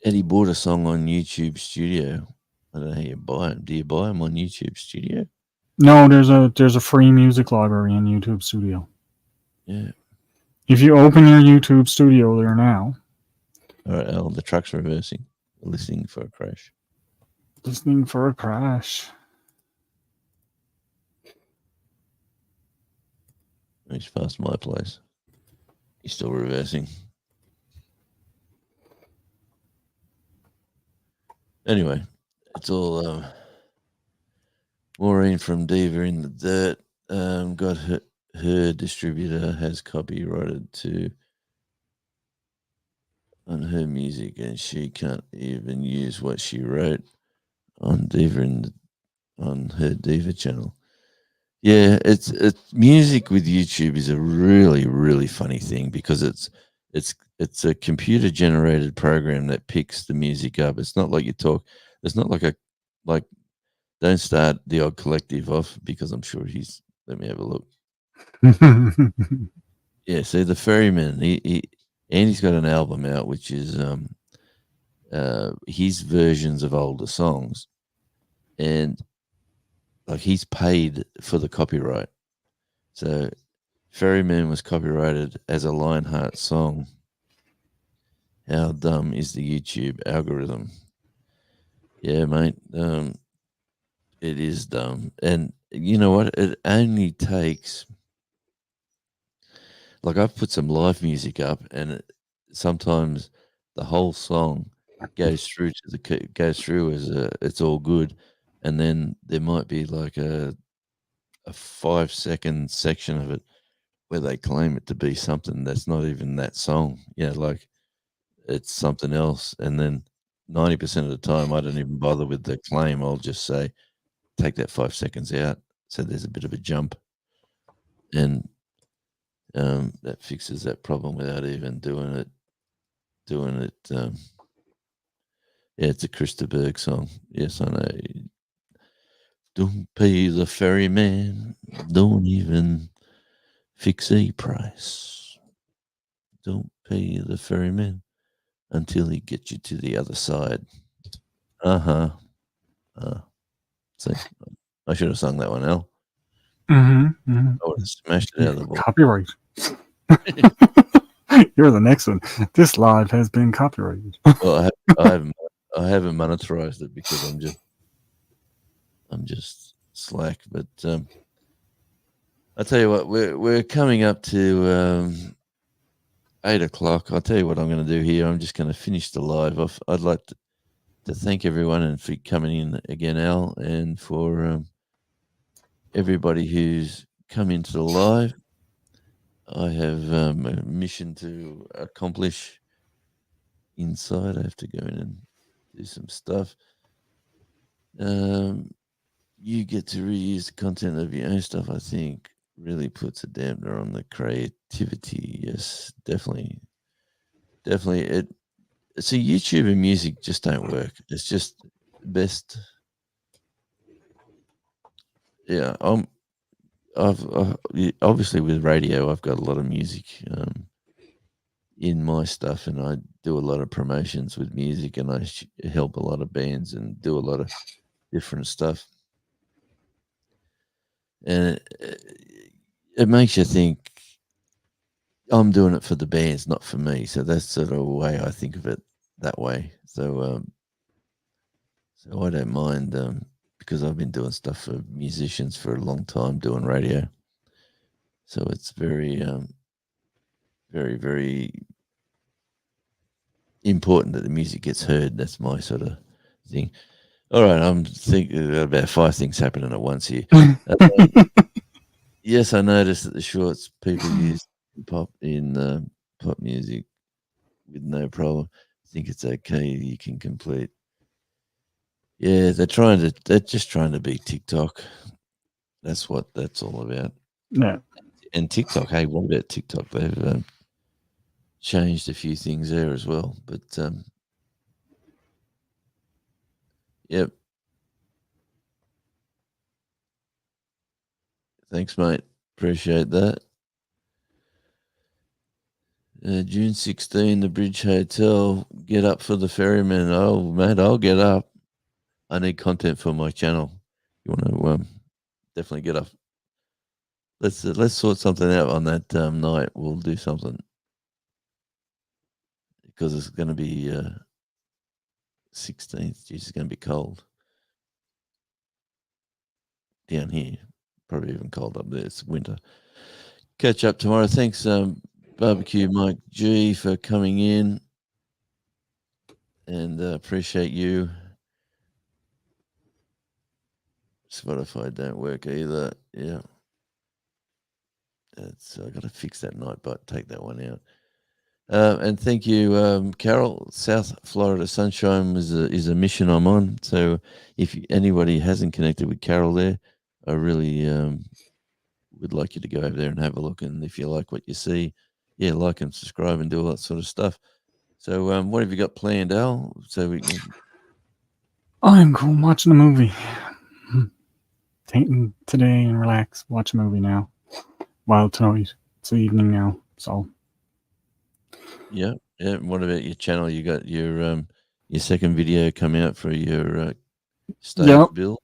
Eddie bought a song on YouTube Studio. I don't know how you buy them. Do you buy them on YouTube Studio? No, there's a free music library in YouTube Studio. Yeah. If you open your YouTube Studio there now. All right, Al, the truck's reversing. We're listening for a crash. Listening for a crash. He's past my place. He's still reversing. Anyway, it's all Maureen from Diva in the Dirt. Got her distributor has copyrighted on her music, and she can't even use what she wrote on on her Diva channel. Yeah, it's music with YouTube is a really, really funny thing because it's a computer generated program that picks the music up. It's not like you talk. It's not like don't start the Odd Collective off because I'm sure let me have a look. Yeah, see the Ferryman. Andy's got an album out which is his versions of older songs, and like he's paid for the copyright. So Ferryman was copyrighted as a Lionheart song. How dumb is the YouTube algorithm? Yeah, mate. It is dumb. And you know what? It only takes, like, I've put some live music up, and sometimes the whole song goes through as it's all good, and then there might be like a 5-second section of it where they claim it to be something that's not even that song. Yeah, like it's something else. And then 90% of the time, I don't even bother with the claim. I'll just say, take that 5 seconds out. So there's a bit of a jump. And that fixes that problem without even doing it. Yeah, it's a Christa Berg song. Yes, I know. Don't pay the ferryman. Don't even fix a price. Don't pay the ferryman until he gets you to the other side. Uh-huh. See, I should have sung that one, Al. Mm-hmm. I would have smashed it out of the ball. Copyright. You're the next one. This live has been copyrighted. Well, I haven't monetized it because I'm just slack. But I'll tell you what, we're coming up to 8 o'clock. I'll tell you what I'm going to do here. I'm just going to finish the live off. I'd like to thank everyone and for coming in again, Al, and for everybody who's come into the live. I have a mission to accomplish inside. I have to go in and do some stuff. You get to reuse the content of your own stuff, I think really puts a dampener on the creativity. Yes, definitely. See, YouTube and music just don't work. It's just best. Yeah, I've obviously with radio, I've got a lot of music in my stuff, and I do a lot of promotions with music, and I help a lot of bands and do a lot of different stuff. And it makes you think I'm doing it for the bands, not for me. So that's sort of a way I think of it that way. So I don't mind because I've been doing stuff for musicians for a long time, doing radio. So it's very, very, very important that the music gets heard. That's my sort of thing. All right, I'm thinking about 5 things happening at once here. Yes, I noticed that the shorts people use pop in pop music with no problem. I think it's okay. You can complete. Yeah, they're just trying to be TikTok. That's what that's all about. Yeah. And TikTok. Hey, what about TikTok? They've changed a few things there as well. But yep. Thanks, mate. Appreciate that. June 16, the Bridge Hotel. Get up for the ferryman. Oh, mate, I'll get up. I need content for my channel. You want to definitely get up. Let's sort something out on that night. We'll do something because it's going to be 16th. Geez, it's going to be cold down here. Probably even cold up there. It's winter. Catch up tomorrow. Thanks, Barbecue Mike G, for coming in, and appreciate you. Spotify don't work either. Yeah. I got to fix that night, but take that one out. And thank you, Carol. South Florida Sunshine is a mission I'm on. So if anybody hasn't connected with Carol there, I really would like you to go over there and have a look. And if you like what you see, yeah, like and subscribe and do all that sort of stuff. So what have you got planned, Al? So we can... I'm cool watching a movie. Taking today and relax. Watch a movie now. Well, tonight. It's evening now. So. Yeah. What about your channel? You got your second video come out for your stove build?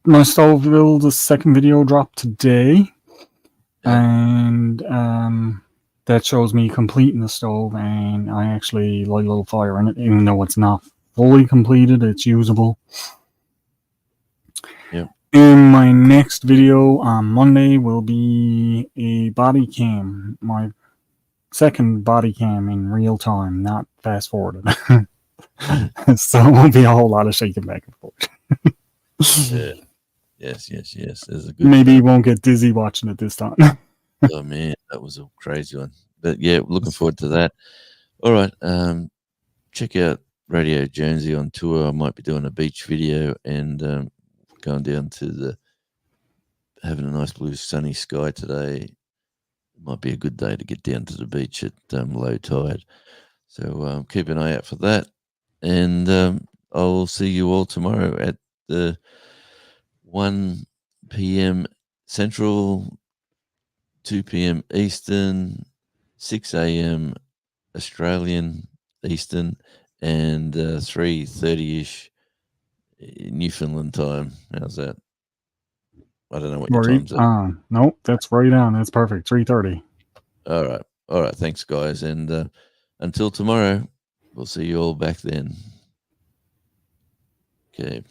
My stove build, the second video dropped today. And that shows me completing the stove, and I actually light a little fire in it, even though it's not fully completed. It's usable. Yeah. In my next video on Monday will be a body cam, my second body cam in real time, not fast forwarded. So it won't be a whole lot of shaking back and forth. Yeah. Yes. There's a good Maybe you won't get dizzy watching it this time. Oh man, that was a crazy one. But yeah, looking forward to that. All right. Check out Radio Jonesy on tour. I might be doing a beach video and going down to having a nice blue sunny sky today. Might be a good day to get down to the beach at low tide. So keep an eye out for that. And I'll see you all tomorrow at the 1 p.m. Central, 2 p.m. Eastern, 6 a.m. Australian Eastern, and 3:30ish Newfoundland time. How's that? I don't know what your Right time's at. on. Nope, that's right on. That's perfect. 3:30. All right. Thanks, guys, and until tomorrow, we'll see you all back then. Okay.